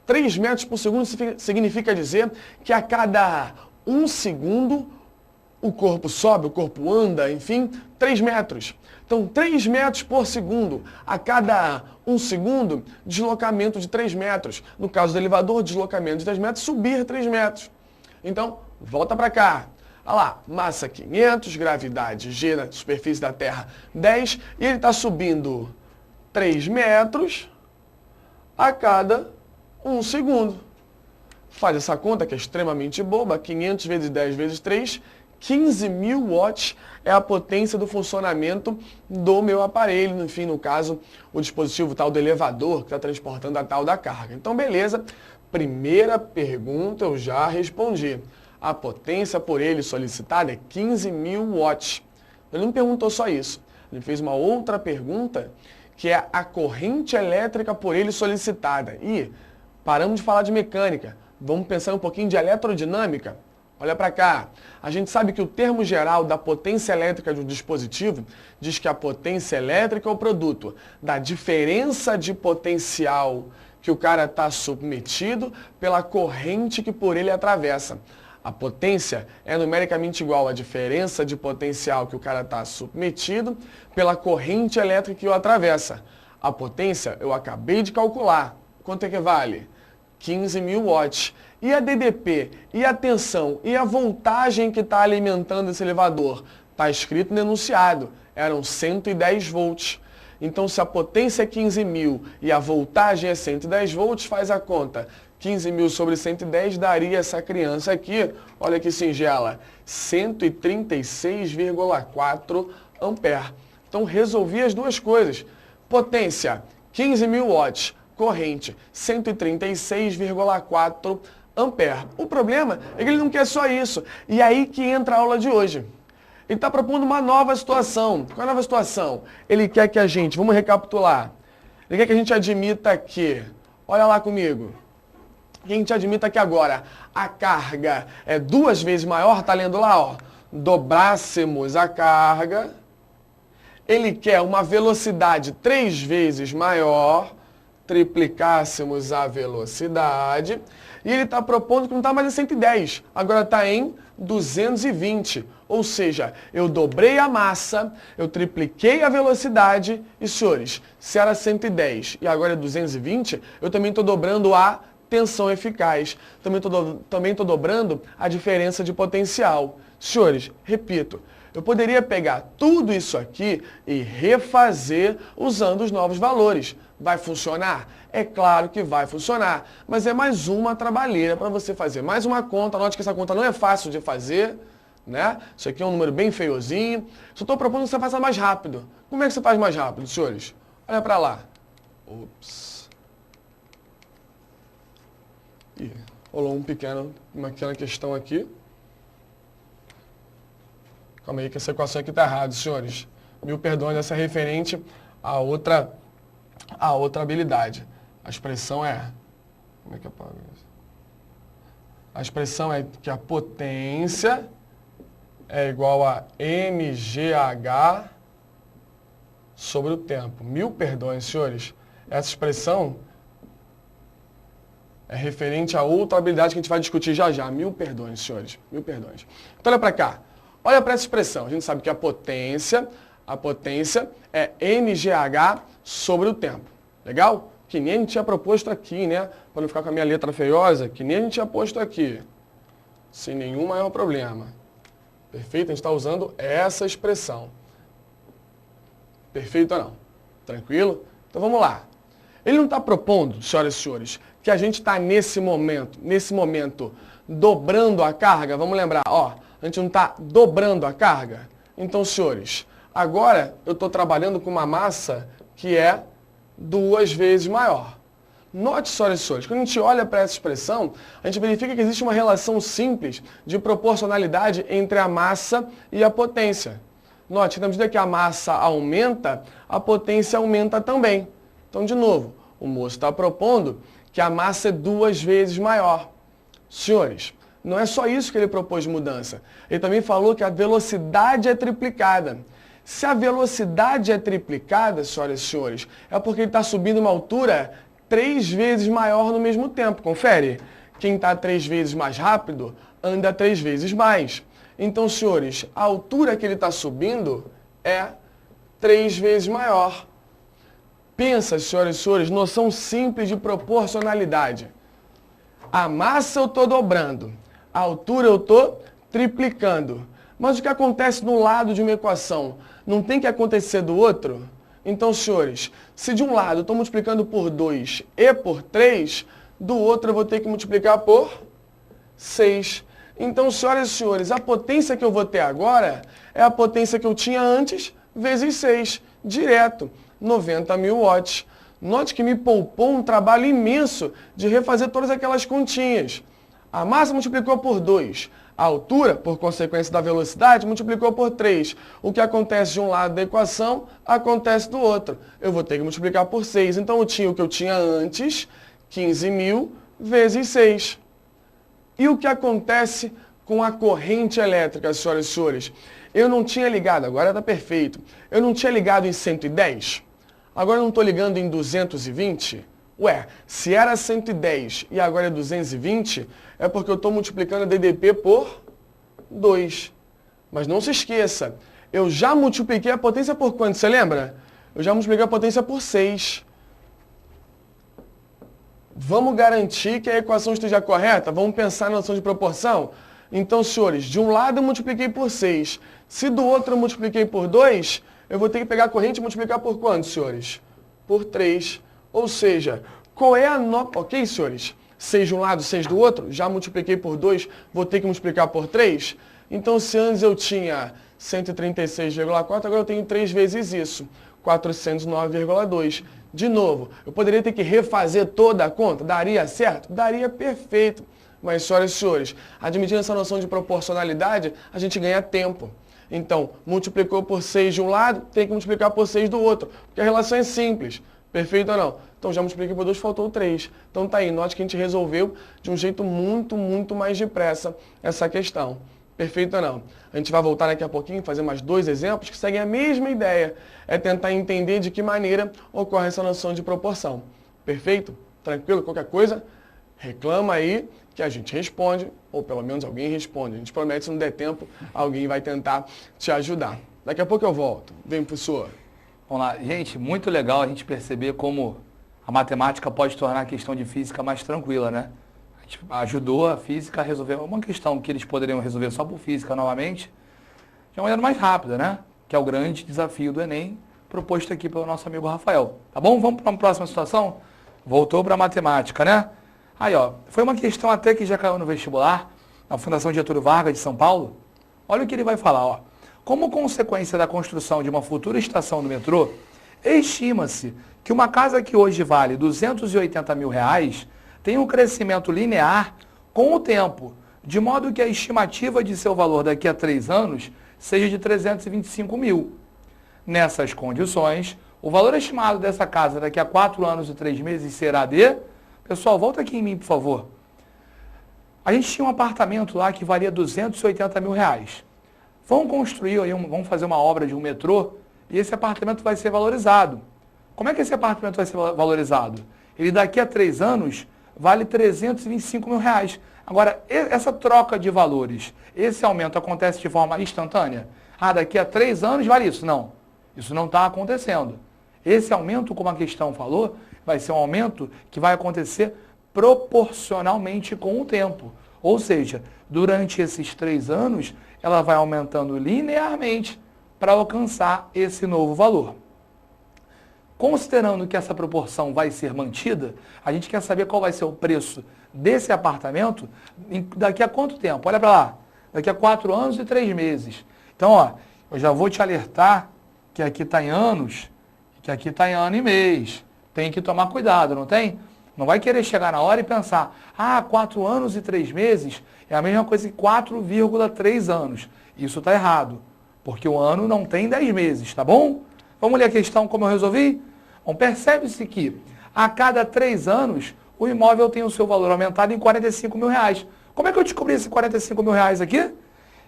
S4: 3 metros por segundo significa dizer que a cada 1 segundo o corpo sobe, o corpo anda, enfim, 3 metros. Então, 3 metros por segundo. A cada 1 segundo, deslocamento de 3 metros. No caso do elevador, deslocamento de 3 metros, subir 3 metros. Então, volta para cá. Olha lá, massa 500, gravidade G na superfície da Terra 10, e ele está subindo 3 metros a cada 1 segundo. Faz essa conta que é extremamente boba, 500 vezes 10 vezes 3, 15.000 watts é a potência do funcionamento do meu aparelho, enfim, no caso, o dispositivo tal do elevador que está transportando a tal da carga. Então, beleza, primeira pergunta eu já respondi. A potência por ele solicitada é 15.000 watts. Ele não perguntou só isso, ele fez uma outra pergunta que é a corrente elétrica por ele solicitada. E paramos de falar de mecânica, vamos pensar um pouquinho de eletrodinâmica. Olha para cá, a gente sabe que o termo geral da potência elétrica de um dispositivo diz que a potência elétrica é o produto da diferença de potencial que o cara está submetido pela corrente que por ele atravessa. A potência é numericamente igual à diferença de potencial que o cara está submetido pela corrente elétrica que o atravessa. A potência eu acabei de calcular. Quanto é que vale? 15.000 watts. E a DDP, e a tensão, e a voltagem que está alimentando esse elevador? Está escrito no enunciado, eram 110 volts. Então, se a potência é 15.000 e a voltagem é 110 volts, faz a conta. 15.000 sobre 110 daria essa criança aqui, olha que singela, 136,4 ampere. Então, resolvi as duas coisas. Potência, 15.000 watts. Corrente, 136,4 ampere. O problema é que ele não quer só isso. E aí que entra a aula de hoje. Ele está propondo uma nova situação. Qual é a nova situação? Ele quer que a gente, vamos recapitular, ele quer que a gente admita que, olha lá comigo, que a gente admita que agora a carga é 2 vezes maior, tá lendo lá, ó, dobrássemos a carga, ele quer uma velocidade 3 vezes maior, triplicássemos a velocidade, e ele está propondo que não está mais em 110, agora está em 220. Ou seja, eu dobrei a massa, eu tripliquei a velocidade e, senhores, se era 110 e agora é 220, eu também estou dobrando a tensão eficaz. Também estou dobrando a diferença de potencial. Senhores, repito, eu poderia pegar tudo isso aqui e refazer usando os novos valores. Vai funcionar? É claro que vai funcionar, mas é mais uma trabalheira para você fazer. Mais uma conta, note que essa conta não é fácil de fazer, né? Isso aqui é um número bem feiozinho. Só estou propondo que você faça mais rápido. Como é que você faz mais rápido, senhores? Olha para lá. Ops. Ih, rolou uma pequena questão aqui. Calma aí que essa equação aqui está errada, senhores. Mil perdões, essa é referente a outra habilidade. A expressão é... Como é que apaga isso? A expressão é que a potência é igual a mgh sobre o tempo. Mil perdões, senhores. Essa expressão é referente a outra habilidade que a gente vai discutir já já. Mil perdões, senhores. Mil perdões. Então, olha para cá. Olha para essa expressão. A gente sabe que a potência é mgh sobre o tempo. Legal? Que nem a gente tinha proposto aqui, né? Para não ficar com a minha letra feiosa, que nem a gente tinha posto aqui. Sem nenhum maior problema. Perfeito? A gente está usando essa expressão. Perfeito ou não? Tranquilo? Então vamos lá. Ele não está propondo, senhoras e senhores, que a gente está nesse momento, dobrando a carga. Vamos lembrar, ó, a gente não está dobrando a carga. Então, senhores, agora eu estou trabalhando com uma massa que é 2 vezes maior. Note, senhoras e senhores, quando a gente olha para essa expressão, a gente verifica que existe uma relação simples de proporcionalidade entre a massa e a potência. Note, na medida que a massa aumenta, a potência aumenta também. Então, de novo, o moço está propondo que a massa é 2 vezes maior. Senhores, não é só isso que ele propôs de mudança. Ele também falou que a velocidade é triplicada. Se a velocidade é triplicada, senhoras e senhores, é porque ele está subindo uma altura 3 vezes maior no mesmo tempo. Confere? Quem está 3 vezes mais rápido, anda 3 vezes mais. Então, senhores, a altura que ele está subindo é 3 vezes maior. Pensa, senhoras e senhores, noção simples de proporcionalidade. A massa eu estou dobrando, a altura eu estou triplicando. Mas o que acontece no lado de uma equação não tem que acontecer do outro? Então, senhores, se de um lado eu estou multiplicando por 2 e por 3, do outro eu vou ter que multiplicar por 6. Então, senhoras e senhores, a potência que eu vou ter agora é a potência que eu tinha antes vezes 6, direto, 90.000 watts. Note que me poupou um trabalho imenso de refazer todas aquelas continhas. A massa multiplicou por 2. A altura, por consequência da velocidade, multiplicou por 3. O que acontece de um lado da equação, acontece do outro. Eu vou ter que multiplicar por 6. Então, eu tinha o que eu tinha antes, 15.000 vezes 6. E o que acontece com a corrente elétrica, senhoras e senhores? Eu não tinha ligado, agora está perfeito. Eu não tinha ligado em 110. Agora eu não estou ligando em 220. Ué, se era 110 e agora é 220, é porque eu estou multiplicando a DDP por 2. Mas não se esqueça, eu já multipliquei a potência por quanto? Você lembra? Eu já multipliquei a potência por 6. Vamos garantir que a equação esteja correta? Vamos pensar na noção de proporção? Então, senhores, de um lado eu multipliquei por 6. Se do outro eu multipliquei por 2, eu vou ter que pegar a corrente e multiplicar por quanto, senhores? Por 3. Ou seja, qual é a nota... Ok, senhores? 6 de um lado, 6 do outro. Já multipliquei por 2, vou ter que multiplicar por 3. Então, se antes eu tinha 136,4, agora eu tenho 3 vezes isso. 409,2. De novo, eu poderia ter que refazer toda a conta? Daria certo? Daria perfeito. Mas, senhoras e senhores, admitindo essa noção de proporcionalidade, a gente ganha tempo. Então, multiplicou por 6 de um lado, tem que multiplicar por 6 do outro. Porque a relação é simples. Perfeito ou não? Então, já multipliquei por 2, faltou 3. Então, tá aí. Note que a gente resolveu de um jeito muito mais depressa essa questão. Perfeito ou não? A gente vai voltar daqui a pouquinho, fazer mais 2 exemplos que seguem a mesma ideia. É tentar entender de que maneira ocorre essa noção de proporção. Perfeito? Tranquilo? Qualquer coisa? Reclama aí que a gente responde, ou pelo menos alguém responde. A gente promete, se não der tempo, alguém vai tentar te ajudar. Daqui a pouco eu volto. Vem, professor.
S3: Vamos lá. Gente, muito legal a gente perceber como a matemática pode tornar a questão de física mais tranquila, né? A gente ajudou a física a resolver uma questão que eles poderiam resolver só por física novamente, de uma maneira mais rápida, né? Que é o grande desafio do Enem, proposto aqui pelo nosso amigo Rafael. Tá bom? Vamos para uma próxima situação? Voltou para a matemática, né? Aí, ó, foi uma questão até que já caiu no vestibular, na Fundação Getúlio Vargas de São Paulo. Olha o que ele vai falar, ó. Como consequência da construção de uma futura estação do metrô, estima-se que uma casa que hoje vale R$280 mil tem um crescimento linear com o tempo, de modo que a estimativa de seu valor daqui a 3 anos seja de 325 mil. Nessas condições, o valor estimado dessa casa daqui a 4 anos e 3 meses será de... Pessoal, volta aqui em mim, por favor. A gente tinha um apartamento lá que valia R$280 mil. Vamos construir, vamos fazer uma obra de um metrô e esse apartamento vai ser valorizado. Como é que esse apartamento vai ser valorizado? Ele daqui a 3 anos vale R$325 mil. Agora, essa troca de valores, esse aumento acontece de forma instantânea? Ah, daqui a 3 anos vale isso? Não. Isso não está acontecendo. Esse aumento, como a questão falou, vai ser um aumento que vai acontecer proporcionalmente com o tempo. Ou seja, durante esses 3 anos, ela vai aumentando linearmente para alcançar esse novo valor. Considerando que essa proporção vai ser mantida, a gente quer saber qual vai ser o preço desse apartamento daqui a quanto tempo? Olha para lá, daqui a 4 anos e 3 meses. Então, ó, eu já vou te alertar que aqui está em anos, que aqui está em ano e mês. Tem que tomar cuidado, não tem? Não vai querer chegar na hora e pensar, 4 anos e 3 meses é a mesma coisa que 4,3 anos. Isso está errado, porque o ano não tem 10 meses, tá bom? Vamos ler a questão como eu resolvi? Bom, percebe-se que a cada 3 anos o imóvel tem o seu valor aumentado em R$45 mil. Como é que eu descobri esse R$45 mil aqui?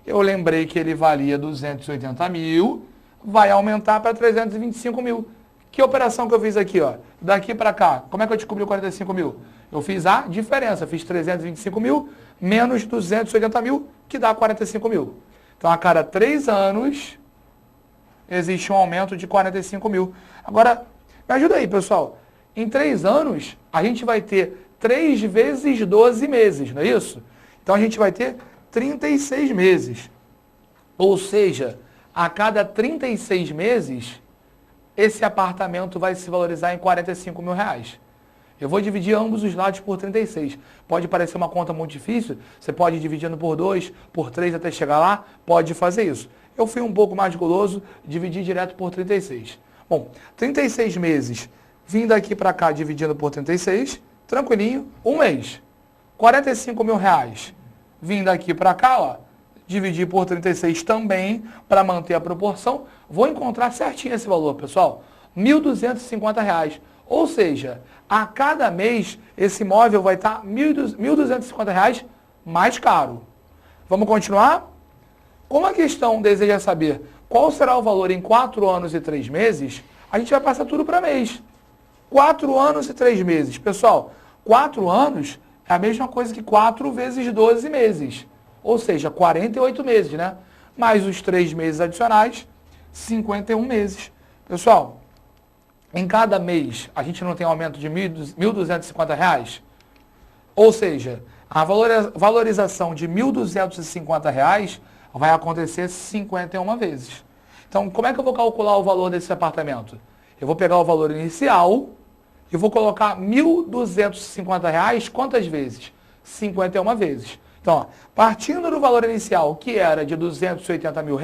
S3: Eu lembrei que ele valia 280 mil, vai aumentar para 325 mil. Que operação que eu fiz aqui, ó? Daqui para cá, como é que eu descobri o 45 mil? Eu fiz a diferença, fiz 325 mil menos 280 mil, que dá 45 mil. Então, a cada 3 anos, existe um aumento de 45 mil. Agora, me ajuda aí, pessoal. Em 3 anos, a gente vai ter 3 vezes 12 meses, não é isso? Então, a gente vai ter 36 meses. Ou seja, a cada 36 meses, esse apartamento vai se valorizar em R$45 mil. Eu vou dividir ambos os lados por 36. Pode parecer uma conta muito difícil, você pode ir dividindo por 2, por 3 até chegar lá, pode fazer isso. Eu fui um pouco mais guloso, dividi direto por 36. Bom, 36 meses, vim daqui para cá dividindo por 36, tranquilinho, 1 mês. R$45 mil, vim daqui para cá, ó, dividir por 36 também, para manter a proporção, vou encontrar certinho esse valor, pessoal. R$1.250. Ou seja, a cada mês, esse imóvel vai estar R$1.250 mais caro. Vamos continuar? Como a questão deseja saber qual será o valor em 4 anos e 3 meses, a gente vai passar tudo para mês. 4 anos e 3 meses. Pessoal, 4 anos é a mesma coisa que 4 vezes 12 meses. Ou seja, 48 meses, né? Mais os 3 meses adicionais, 51 meses. Pessoal, em cada mês a gente não tem aumento de R$1.250? Ou seja, a valorização de R$1.250 vai acontecer 51 vezes. Então, como é que eu vou calcular o valor desse apartamento? Eu vou pegar o valor inicial e vou colocar R$1.250 quantas vezes? 51 vezes. Então, ó, partindo do valor inicial, que era de R$280 mil,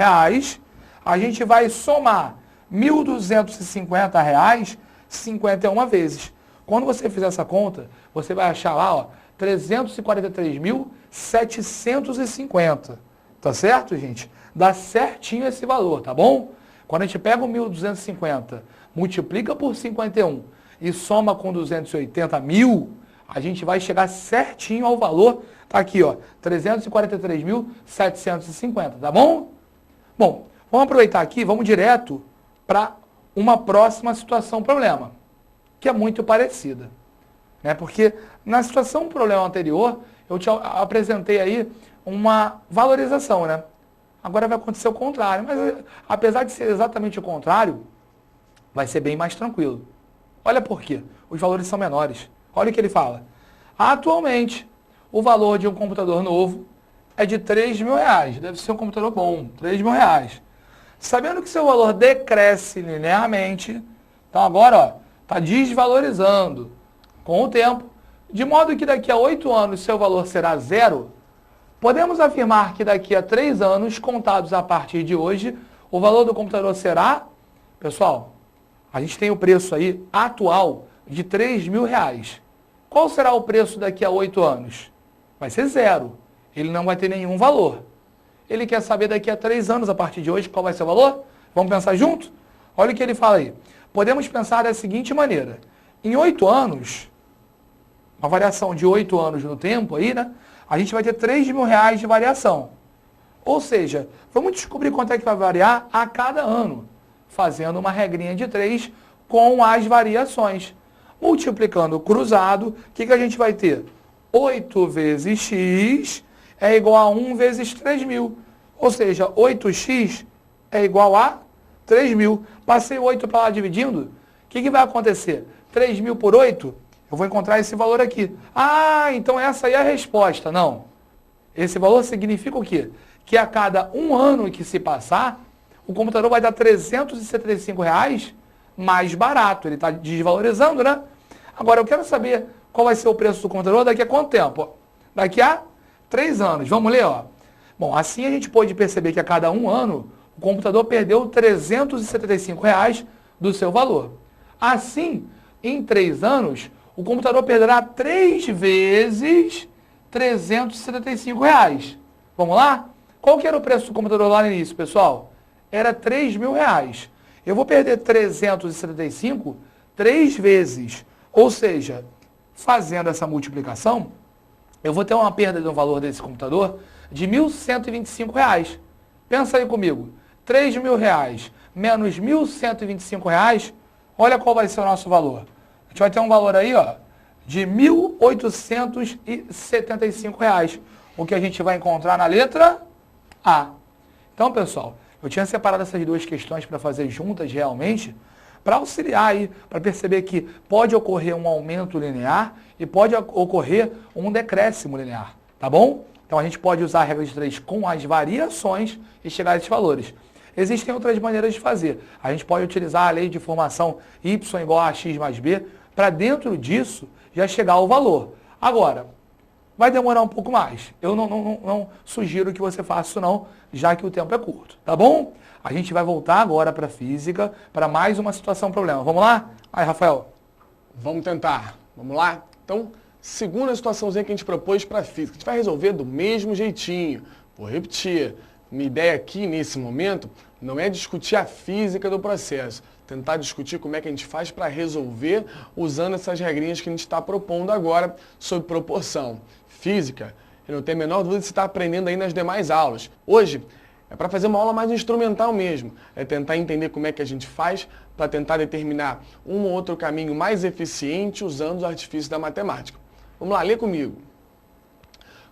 S3: a gente vai somar R$1.250 51 vezes. Quando você fizer essa conta, você vai achar lá, ó, 343.750. Tá certo, gente? Dá certinho esse valor, tá bom? Quando a gente pega o 1.250, multiplica por 51 e soma com 280 mil, a gente vai chegar certinho ao valor, tá aqui, ó, 343.750, tá bom? Bom, vamos aproveitar aqui, vamos direto para uma próxima situação, problema, que é muito parecida. né? Porque na situação problema anterior, eu te apresentei aí uma valorização, né? Agora vai acontecer o contrário, mas apesar de ser exatamente o contrário, vai ser bem mais tranquilo. Olha por quê. Os valores são menores. Olha o que ele fala. Atualmente, o valor de um computador novo é de R$3.000. Deve ser um computador bom, R$3.000. Sabendo que seu valor decresce linearmente, então agora está desvalorizando com o tempo, de modo que daqui a 8 anos seu valor será zero, podemos afirmar que daqui a 3 anos, contados a partir de hoje, o valor do computador será, pessoal, a gente tem o preço aí atual de R$3.000. Qual será o preço daqui a 8 anos? Vai ser zero. Ele não vai ter nenhum valor. Ele quer saber daqui a 3 anos, a partir de hoje, qual vai ser o valor? Vamos pensar junto? Olha o que ele fala aí. Podemos pensar da seguinte maneira. Em 8 anos, uma variação de 8 anos no tempo aí, né? A gente vai ter R$3.000 de variação. Ou seja, vamos descobrir quanto é que vai variar a cada ano, fazendo uma regrinha de 3 com as variações. Multiplicando o cruzado, o que a gente vai ter? 8 vezes x é igual a 1 vezes 3.000. Ou seja, 8x é igual a 3.000. Passei o 8 para lá dividindo, o que vai acontecer? 3.000 por 8, eu vou encontrar esse valor aqui. Ah, então essa aí é a resposta. Não. Esse valor significa o quê? Que a cada 1 ano que se passar, o computador vai dar R$375 mais barato. Ele está desvalorizando, né? Agora, eu quero saber qual vai ser o preço do computador daqui a quanto tempo? Daqui a 3 anos. Vamos ler, ó. Bom, assim a gente pode perceber que a cada 1 ano, o computador perdeu R$375 do seu valor. Assim, em 3 anos, o computador perderá 3 vezes R$375. Vamos lá? Qual que era o preço do computador lá no início, pessoal? Era R$3.000. Eu vou perder 375 3 vezes. Ou seja, fazendo essa multiplicação, eu vou ter uma perda do valor desse computador de R$1.125. Pensa aí comigo. R$3.000 menos R$1.125, olha qual vai ser o nosso valor. A gente vai ter um valor aí, ó, de R$1.875. O que a gente vai encontrar na letra A. Então, pessoal, eu tinha separado essas duas questões para fazer juntas realmente, para auxiliar aí, para perceber que pode ocorrer um aumento linear e pode ocorrer um decréscimo linear, tá bom? Então a gente pode usar a regra de 3 com as variações e chegar a esses valores. Existem outras maneiras de fazer. A gente pode utilizar a lei de formação y igual a x mais b, para dentro disso já chegar ao valor. Agora, vai demorar um pouco mais. Eu não sugiro que você faça isso não, já que o tempo é curto, tá bom? A gente vai voltar agora para a física, para mais uma situação problema. Vamos lá? Aí, Rafael.
S4: Vamos tentar. Vamos lá? Então, segunda situaçãozinha que a gente propôs para a física. A gente vai resolver do mesmo jeitinho. Vou repetir. Minha ideia aqui, nesse momento, não é discutir a física do processo. Tentar discutir como é que a gente faz para resolver usando essas regrinhas que a gente está propondo agora sobre proporção. Física, eu não tenho a menor dúvida de você estar aprendendo aí nas demais aulas. Hoje, é para fazer uma aula mais instrumental mesmo. É tentar entender como é que a gente faz para tentar determinar um ou outro caminho mais eficiente usando os artifícios da matemática. Vamos lá, lê comigo.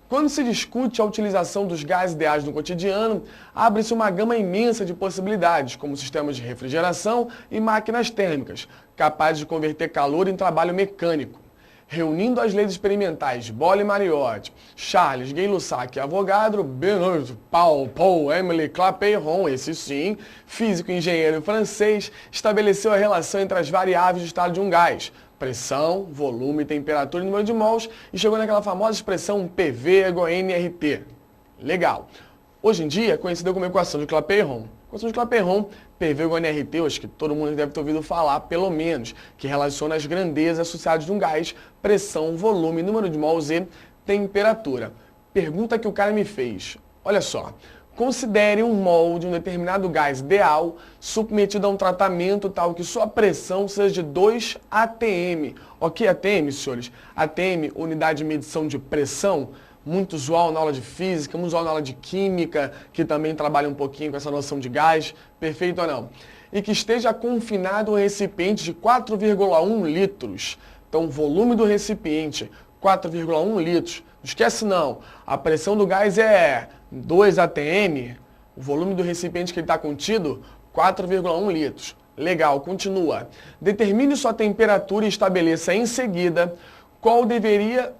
S4: Quando se discute a utilização dos gases ideais no cotidiano, abre-se uma gama imensa de possibilidades, como sistemas de refrigeração e máquinas térmicas, capazes de converter calor em trabalho mecânico. Reunindo as leis experimentais de Boole e Mariotte, Charles, Gay-Lussac e Avogadro, Bernard, Paul, Emily Clapeyron, esse sim, físico e engenheiro francês, estabeleceu a relação entre as variáveis do estado de um gás, pressão, volume, temperatura e número de mols, e chegou naquela famosa expressão PV igual a nRT. Legal. Hoje em dia é conhecida como equação de Clapeyron. Equação de Clapeyron, PV igual a nRT, eu acho que todo mundo deve ter ouvido falar, pelo menos, que relaciona as grandezas associadas de um gás, pressão, volume, número de mols e temperatura. Pergunta que o cara me fez. Olha só. Considere um mol de um determinado gás ideal submetido a um tratamento tal que sua pressão seja de 2 atm. Ok, atm, senhores? Atm, unidade de medição de pressão, muito usual na aula de física, muito usual na aula de química, que também trabalha um pouquinho com essa noção de gás. Perfeito ou não? E que esteja confinado a um recipiente de 4,1 litros. Então, volume do recipiente, 4,1 litros. Não esquece não, a pressão do gás é 2 atm, o volume do recipiente que ele está contido, 4,1 litros. Legal, continua. Determine sua temperatura e estabeleça em seguida qual deveria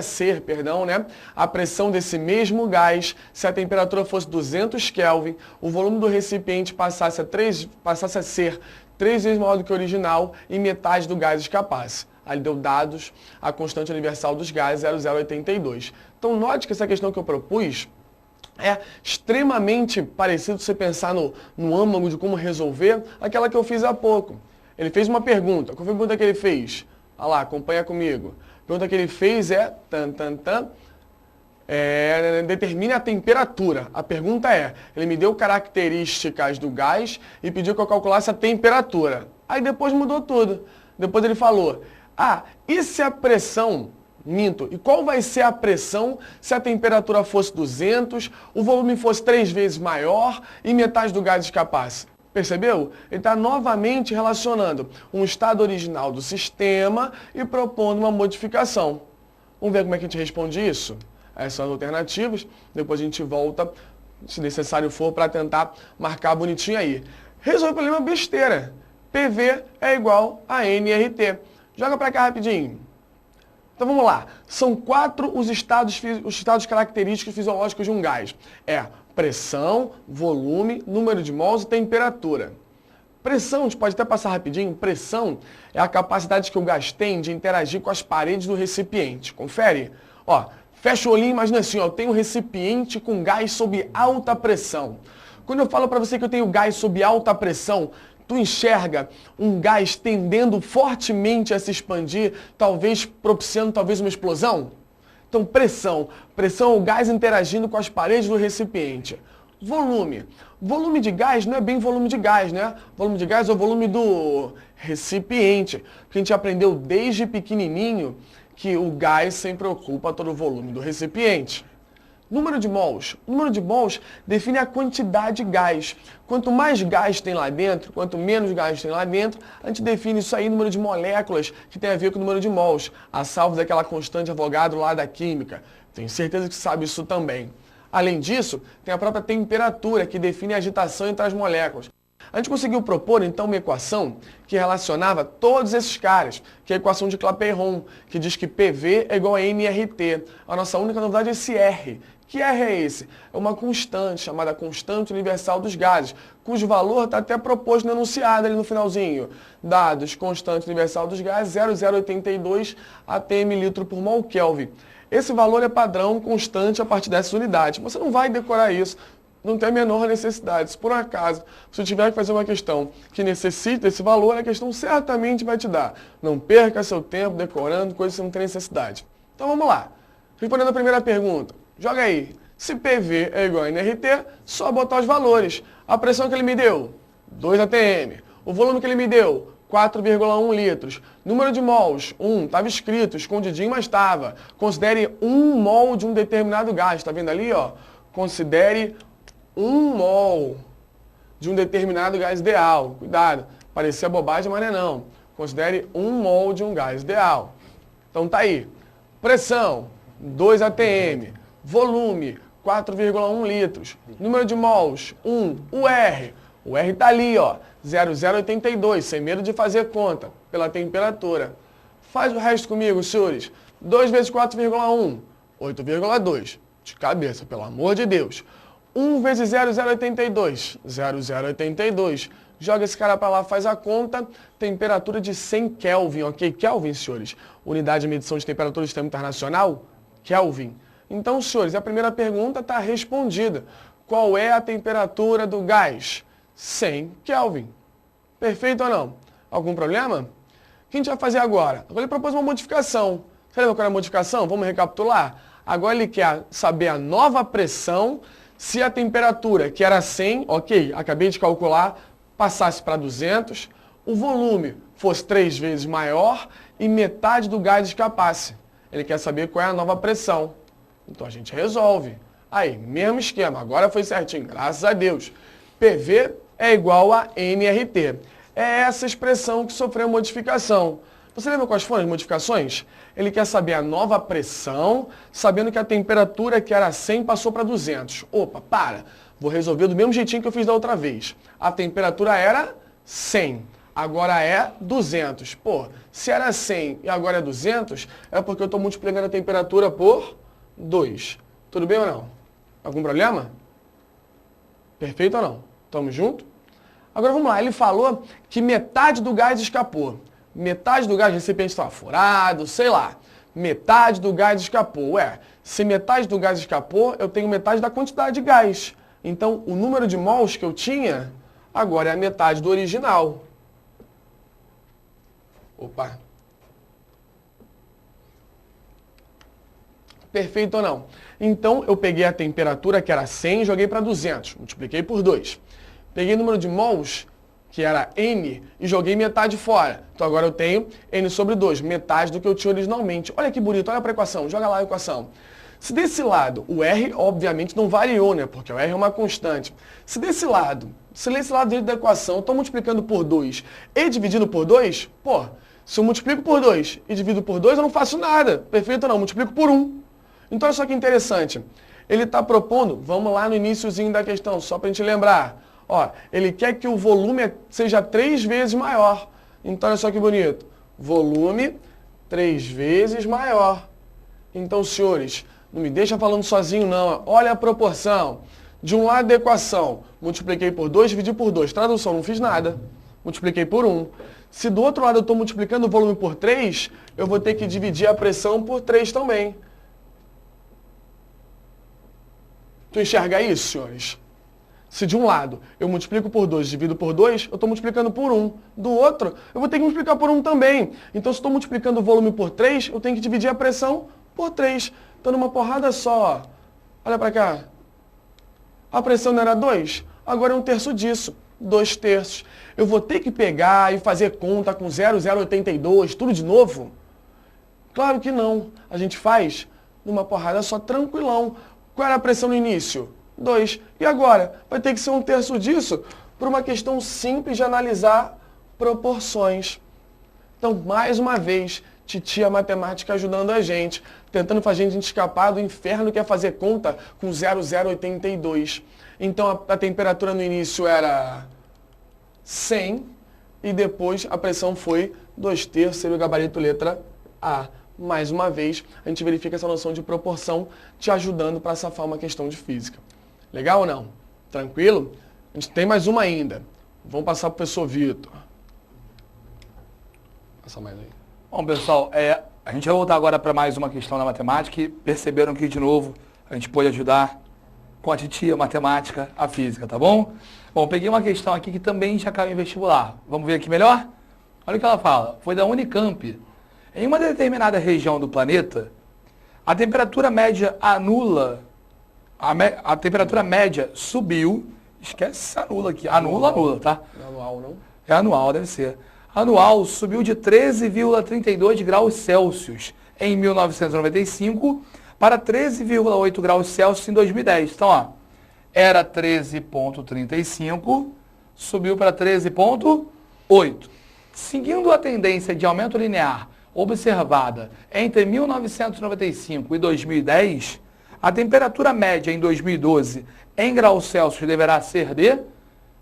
S4: ser, né, a pressão desse mesmo gás se a temperatura fosse 200 Kelvin, o volume do recipiente passasse a ser 3 vezes maior do que o original e metade do gás escapasse. Aí deu dados, a constante universal dos gases, 0,082. Então note que essa questão que eu propus é extremamente parecido você pensar no âmago de como resolver aquela que eu fiz há pouco. Ele fez uma pergunta. Qual foi a pergunta que ele fez? Olha lá, acompanha comigo. A pergunta que ele fez é... determine a temperatura. A pergunta é, ele me deu características do gás e pediu que eu calculasse a temperatura. Aí depois mudou tudo. Depois ele falou, e se a pressão... Minto. E qual vai ser a pressão se a temperatura fosse 200, o volume fosse 3 vezes maior e metade do gás escapasse? Percebeu? Ele está novamente relacionando um estado original do sistema e propondo uma modificação. Vamos ver como é que a gente responde isso? Essas são as alternativas. Depois a gente volta, se necessário for, para tentar marcar bonitinho aí. Resolve o problema besteira. PV é igual a nRT. Joga para cá rapidinho. Então vamos lá, são 4 os estados característicos fisiológicos de um gás. É pressão, volume, número de mols e temperatura. Pressão, a gente pode até passar rapidinho, pressão é a capacidade que o gás tem de interagir com as paredes do recipiente. Confere? Fecha o olhinho e imagina assim, eu tenho um recipiente com gás sob alta pressão. Quando eu falo para você que eu tenho gás sob alta pressão, tu enxerga um gás tendendo fortemente a se expandir, talvez propiciando uma explosão? Então, pressão. Pressão é o gás interagindo com as paredes do recipiente. Volume. Volume de gás não é bem volume de gás, né? Volume de gás é o volume do recipiente. Porque a gente aprendeu desde pequenininho que o gás sempre ocupa todo o volume do recipiente. Número de mols. O número de mols define a quantidade de gás. Quanto mais gás tem lá dentro, quanto menos gás tem lá dentro, a gente define isso aí, número de moléculas, que tem a ver com o número de mols, a salvo daquela constante Avogadro lá da química. Tenho certeza que você sabe isso também. Além disso, tem a própria temperatura, que define a agitação entre as moléculas. A gente conseguiu propor, então, uma equação que relacionava todos esses caras, que é a equação de Clapeyron, que diz que PV é igual a nRT. A nossa única novidade é esse R. Que R é esse? É uma constante, chamada constante universal dos gases, cujo valor está até proposto no enunciado ali no finalzinho. Dados, constante universal dos gases, 0,082 atm litro por mol Kelvin. Esse valor é padrão, constante a partir dessas unidades. Você não vai decorar isso, não tem a menor necessidade. Se por acaso você tiver que fazer uma questão que necessite desse valor, a questão certamente vai te dar. Não perca seu tempo decorando coisas que você não tem necessidade. Então vamos lá. Respondendo a primeira pergunta. Joga aí. Se PV é igual a nRT, só botar os valores. A pressão que ele me deu, 2 atm. O volume que ele me deu, 4,1 litros. Número de mols, 1. Estava escrito, escondidinho, mas estava. Considere 1 mol de um determinado gás. Está vendo ali, ó? Considere 1 mol de um determinado gás ideal. Cuidado, parecia bobagem, mas não é não. Considere 1 mol de um gás ideal. Então tá aí. Pressão, 2 atm. Volume, 4,1 litros. Número de mols, 1. O R está ali, ó, 0,082, sem medo de fazer conta, pela temperatura. Faz o resto comigo, senhores. 2 vezes 4,1, 8,2. De cabeça, pelo amor de Deus. 1 vezes 0,082, 0,082. Joga esse cara para lá, faz a conta. Temperatura de 100 Kelvin, ok? Kelvin, senhores. Unidade de medição de temperatura do Sistema Internacional? Kelvin. Então, senhores, a primeira pergunta está respondida. Qual é a temperatura do gás? 100 Kelvin. Perfeito ou não? Algum problema? O que a gente vai fazer agora? Agora ele propôs uma modificação. Você lembra qual é a modificação? Vamos recapitular? Agora ele quer saber a nova pressão se a temperatura, que era 100, ok, acabei de calcular, passasse para 200, o volume fosse 3 vezes maior e metade do gás escapasse. Ele quer saber qual é a nova pressão. Então a gente resolve. Aí, mesmo esquema, agora foi certinho, graças a Deus. PV é igual a nRT. É essa expressão que sofreu modificação. Você lembra quais foram as modificações? Ele quer saber a nova pressão, sabendo que a temperatura que era 100 passou para 200. Opa, para! Vou resolver do mesmo jeitinho que eu fiz da outra vez. A temperatura era 100, agora é 200. Pô, se era 100 e agora é 200, é porque eu estou multiplicando a temperatura por 2. Tudo bem ou não? Algum problema? Perfeito ou não? Tamo junto? Agora vamos lá, ele falou que metade do gás escapou. Metade do gás, o recipiente estava furado, sei lá. Metade do gás escapou. Ué, se metade do gás escapou, eu tenho metade da quantidade de gás. Então, o número de mols que eu tinha, agora é a metade do original. Opa. Perfeito ou não? Então, eu peguei a temperatura, que era 100, e joguei para 200. Multipliquei por 2. Peguei o número de mols, que era N, e joguei metade fora. Então, agora eu tenho N sobre 2, metade do que eu tinha originalmente. Olha que bonito, olha para a equação, joga lá a equação. Se desse lado, o R, obviamente, não variou, né? Porque o R é uma constante. Se desse lado dentro da equação, eu estou multiplicando por 2 e dividindo por 2, pô, se eu multiplico por 2 e divido por 2, eu não faço nada. Perfeito ou não? Eu multiplico por 1. Então, olha só que interessante. Ele está propondo, vamos lá no iniciozinho da questão, só para a gente lembrar. Ó, ele quer que o volume seja 3 vezes maior. Então, olha só que bonito. Volume 3 vezes maior. Então, senhores, não me deixa falando sozinho, não. Olha a proporção. De um lado da equação, multipliquei por 2, dividi por 2. Tradução, não fiz nada. Multipliquei por 1. Se do outro lado eu estou multiplicando o volume por 3, eu vou ter que dividir a pressão por 3 também. Tu enxerga isso, senhores? Se de um lado eu multiplico por 2 e divido por 2, eu estou multiplicando por 1. Do outro, eu vou ter que multiplicar por 1 também. Então, se estou multiplicando o volume por 3, eu tenho que dividir a pressão por 3. Então, numa porrada só, ó. Olha para cá. A pressão não era 2? Agora é 1/3 disso. 2/3. Eu vou ter que pegar e fazer conta com 0,082, tudo de novo? Claro que não. A gente faz numa porrada só, tranquilão. Qual era a pressão no início? 2. E agora? Vai ter que ser 1/3 disso por uma questão simples de analisar proporções. Então, mais uma vez, titia matemática ajudando a gente, tentando fazer a gente escapar do inferno que é fazer conta com 0,082. Então, a temperatura no início era 100 e depois a pressão foi 2/3, seria o gabarito letra A. Mais uma vez, a gente verifica essa noção de proporção te ajudando para safar uma questão de física. Legal ou não? Tranquilo? A gente tem mais uma ainda. Vamos passar para o professor Vitor. Passa mais aí.
S3: Bom, pessoal, a gente vai voltar agora para mais uma questão da matemática e perceberam que, de novo, a gente pode ajudar com a titia, matemática, a física, tá bom? Bom, peguei uma questão aqui que também já caiu em vestibular. Vamos ver aqui melhor? Olha o que ela fala. Foi da Unicamp. Em uma determinada região do planeta, a temperatura média a temperatura média subiu, esquece anula aqui, anula, tá?
S4: Não é anual, não?
S3: É anual, deve ser. Anual subiu de 13,32 graus Celsius em 1995 para 13,8 graus Celsius em 2010. Então, ó, era 13,35, subiu para 13,8. Seguindo a tendência de aumento linear observada entre 1995 e 2010, a temperatura média em 2012 em graus Celsius deverá ser de...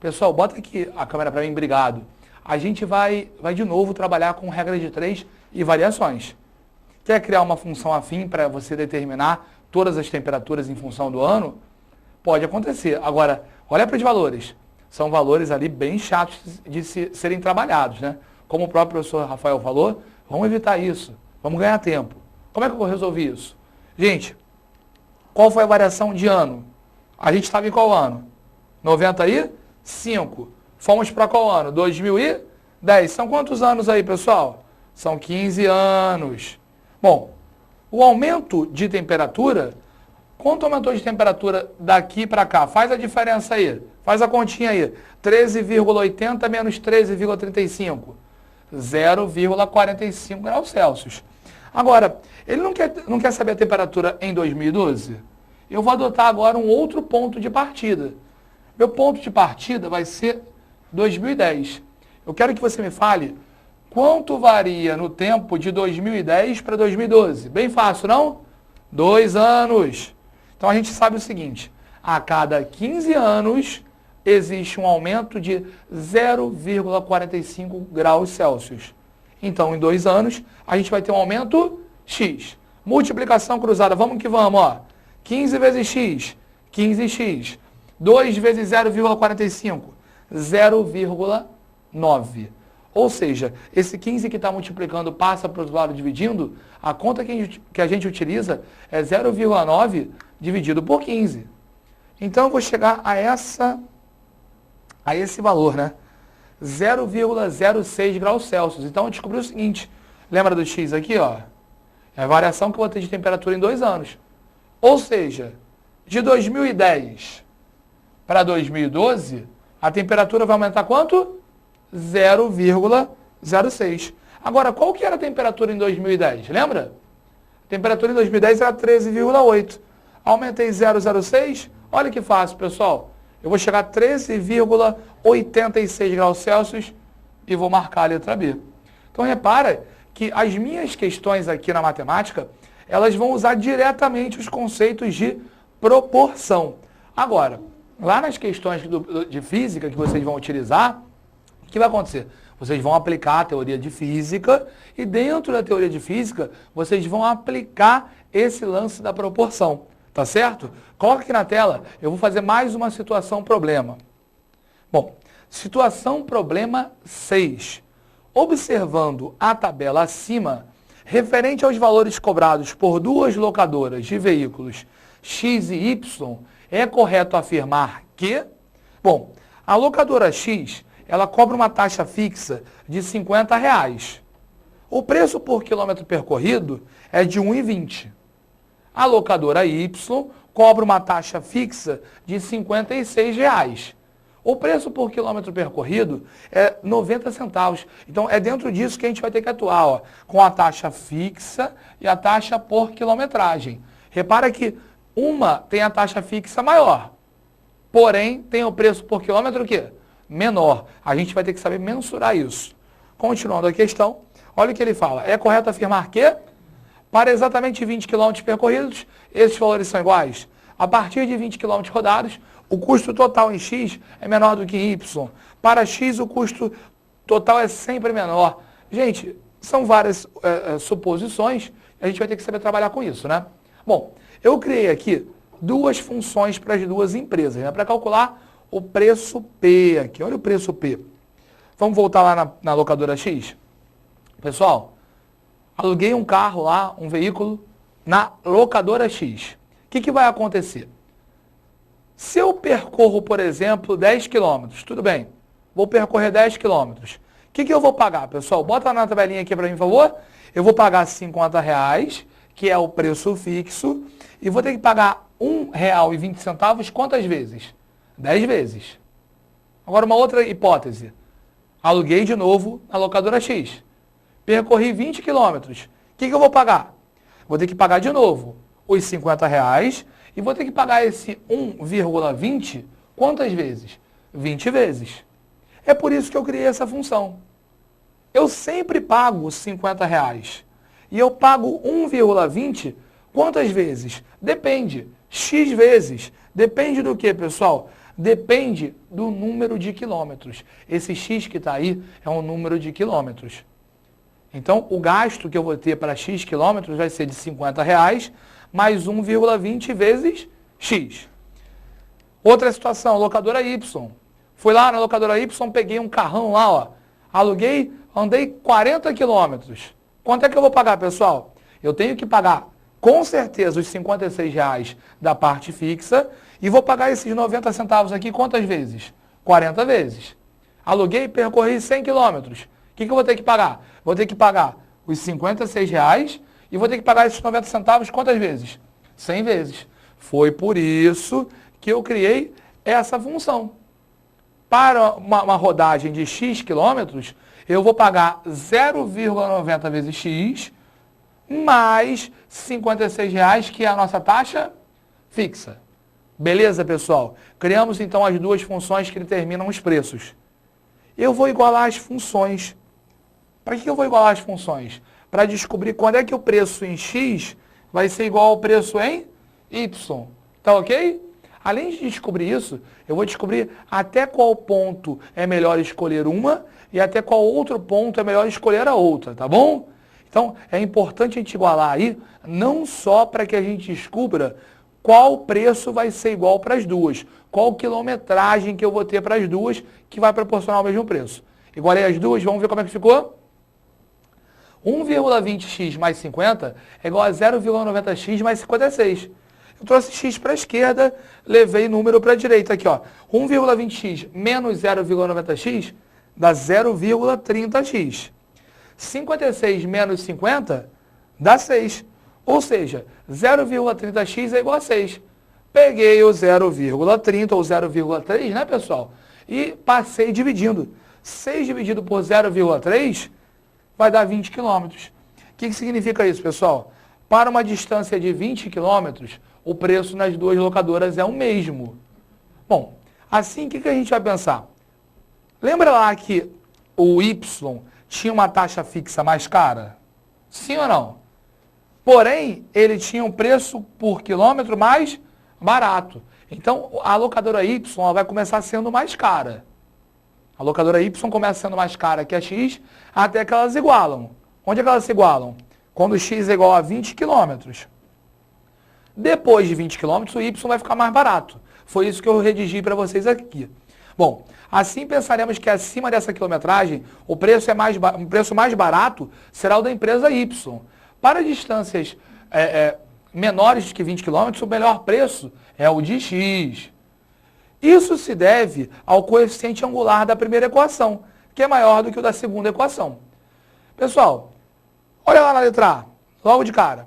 S3: Pessoal, bota aqui a câmera para mim, obrigado. A gente vai de novo trabalhar com regra de 3 e variações. Quer criar uma função afim para você determinar todas as temperaturas em função do ano? Pode acontecer. Agora, olha para os valores. São valores ali bem chatos de serem trabalhados, né? Como o próprio professor Rafael falou, vamos evitar isso. Vamos ganhar tempo. Como é que eu vou resolver isso? Gente, qual foi a variação de ano? A gente estava em qual ano? 95. Fomos para qual ano? 2010. São quantos anos aí, pessoal? São 15 anos. Bom, o aumento de temperatura, quanto aumentou de temperatura daqui para cá? Faz a diferença aí. Faz a continha aí. 13,80 menos 13,35. 0,45 graus Celsius. Agora, ele não quer saber a temperatura em 2012? Eu vou adotar agora um outro ponto de partida. Meu ponto de partida vai ser 2010. Eu quero que você me fale quanto varia no tempo de 2010 para 2012? Bem fácil, não? 2 anos. Então a gente sabe o seguinte, a cada 15 anos existe um aumento de 0,45 graus Celsius. Então, em 2 anos, a gente vai ter um aumento X. Multiplicação cruzada, vamos que vamos, ó. 15 vezes X, 15x. 2 vezes 0,45, 0,9. Ou seja, esse 15 que está multiplicando passa para o outro lado dividindo, a conta que a gente utiliza é 0,9 dividido por 15. Então, eu vou chegar a esse valor, né? 0,06 graus Celsius. Então, eu descobri o seguinte. Lembra do X aqui, ó? É a variação que eu vou ter de temperatura em 2 anos. Ou seja, de 2010 para 2012, a temperatura vai aumentar quanto? 0,06. Agora, qual que era a temperatura em 2010? Lembra? A temperatura em 2010 era 13,8. Aumentei 0,06. Olha que fácil, pessoal. Eu vou chegar a 13,86 graus Celsius e vou marcar a letra B. Então, repara que as minhas questões aqui na matemática, elas vão usar diretamente os conceitos de proporção. Agora, lá nas questões de física que vocês vão utilizar, o que vai acontecer? Vocês vão aplicar a teoria de física e dentro da teoria de física, vocês vão aplicar esse lance da proporção. Tá certo? Coloca aqui na tela, eu vou fazer mais uma situação problema. Bom, situação problema 6. Observando a tabela acima, referente aos valores cobrados por 2 locadoras de veículos X e Y, é correto afirmar que, bom, a locadora X, ela cobra uma taxa fixa de R$ 50. O preço por quilômetro percorrido é de R$ 1,20. A locadora Y cobra uma taxa fixa de R$ 56. O preço por quilômetro percorrido é 90 centavos. Então, é dentro disso que a gente vai ter que atuar, ó, com a taxa fixa e a taxa por quilometragem. Repara que uma tem a taxa fixa maior, porém tem o preço por quilômetro o quê? Menor. A gente vai ter que saber mensurar isso. Continuando a questão, olha o que ele fala. É correto afirmar que, para exatamente 20 km percorridos, esses valores são iguais. A partir de 20 km rodados, o custo total em X é menor do que em Y. Para X, o custo total é sempre menor. Gente, são várias suposições, a gente vai ter que saber trabalhar com isso, né? Bom, eu criei aqui 2 funções para as 2 empresas, né? Para calcular o preço P aqui. Olha o preço P. Vamos voltar lá na locadora X? Pessoal, aluguei um carro lá, um veículo, na locadora X. O que vai acontecer? Se eu percorro, por exemplo, 10 km, tudo bem, vou percorrer 10 km. O que eu vou pagar, pessoal? Bota na tabelinha aqui para mim, por favor. Eu vou pagar R$ 50, que é o preço fixo, e vou ter que pagar R$ 1,20 quantas vezes? 10 vezes. Agora, uma outra hipótese. Aluguei de novo na locadora X. Percorri 20 km. O que eu vou pagar? Vou ter que pagar de novo os R$ 50 e vou ter que pagar esse 1,20 quantas vezes? 20 vezes. É por isso que eu criei essa função. Eu sempre pago R$ 50 e eu pago 1,20 quantas vezes? Depende. X vezes. Depende do que, pessoal? Depende do número de quilômetros. Esse X que está aí é um número de quilômetros. Então, o gasto que eu vou ter para X quilômetros vai ser de R$ 50 mais 1,20 vezes X. Outra situação, locadora Y. Fui lá na locadora Y, peguei um carrão lá, ó. Aluguei, andei 40 quilômetros. Quanto é que eu vou pagar, pessoal? Eu tenho que pagar, com certeza, os R$ 56 da parte fixa e vou pagar esses 90 centavos aqui quantas vezes? 40 vezes. Aluguei e percorri 100 quilômetros. O que eu vou ter que pagar? Vou ter que pagar os R$ 56 e vou ter que pagar esses 90 centavos quantas vezes? 100 vezes. Foi por isso que eu criei essa função. Para uma rodagem de X quilômetros, eu vou pagar 0,90 vezes X mais R$ 56, que é a nossa taxa fixa. Beleza, pessoal? Criamos, então, as 2 funções que determinam os preços. Eu vou igualar as funções. Para que eu vou igualar as funções? Para descobrir quando é que o preço em x vai ser igual ao preço em y. Tá ok? Além de descobrir isso, eu vou descobrir até qual ponto é melhor escolher uma e até qual outro ponto é melhor escolher a outra, tá bom? Então, é importante a gente igualar aí, não só para que a gente descubra qual preço vai ser igual para as duas, qual quilometragem que eu vou ter para as duas que vai proporcionar o mesmo preço. Igualei as duas, vamos ver como é que ficou? 1,20x mais 50 é igual a 0,90x mais 56. Eu trouxe x para a esquerda, levei número para a direita aqui, ó. 1,20x menos 0,90x dá 0,30x. 56 menos 50 dá 6. Ou seja, 0,30x é igual a 6. Peguei o 0,30 ou 0,3, né, pessoal? E passei dividindo. 6 dividido por 0,3 vai dar 20 km. O que significa isso, pessoal? Para uma distância de 20 km, o preço nas duas locadoras é o mesmo. Bom, assim, o que a gente vai pensar? Lembra lá que o Y tinha uma taxa fixa mais cara? Sim ou não? Porém, ele tinha um preço por quilômetro mais barato. Então, a locadora Y vai começar sendo mais cara. A locadora Y começa sendo mais cara que a X, até que elas igualam. Onde é que elas se igualam? Quando X é igual a 20 km. Depois de 20 km, o Y vai ficar mais barato. Foi isso que eu redigi para vocês aqui. Bom, assim pensaremos que acima dessa quilometragem, o preço mais barato será o da empresa Y. Para distâncias menores que 20 km, o melhor preço é o de X. Isso se deve ao coeficiente angular da primeira equação, que é maior do que o da segunda equação. Pessoal, olha lá na letra A, logo de cara.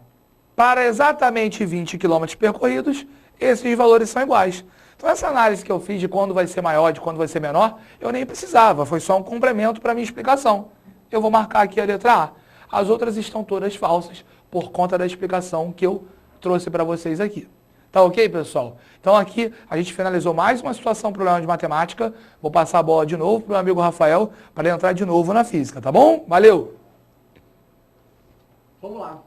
S3: Para exatamente 20 km percorridos, esses valores são iguais. Então essa análise que eu fiz de quando vai ser maior, de quando vai ser menor, eu nem precisava, foi só um complemento para a minha explicação. Eu vou marcar aqui a letra A. As outras estão todas falsas por conta da explicação que eu trouxe para vocês aqui. Tá ok, pessoal? Então aqui a gente finalizou mais uma situação, problema de matemática. Vou passar a bola de novo para o meu amigo Rafael para ele entrar de novo na física, tá bom? Valeu!
S4: Vamos lá.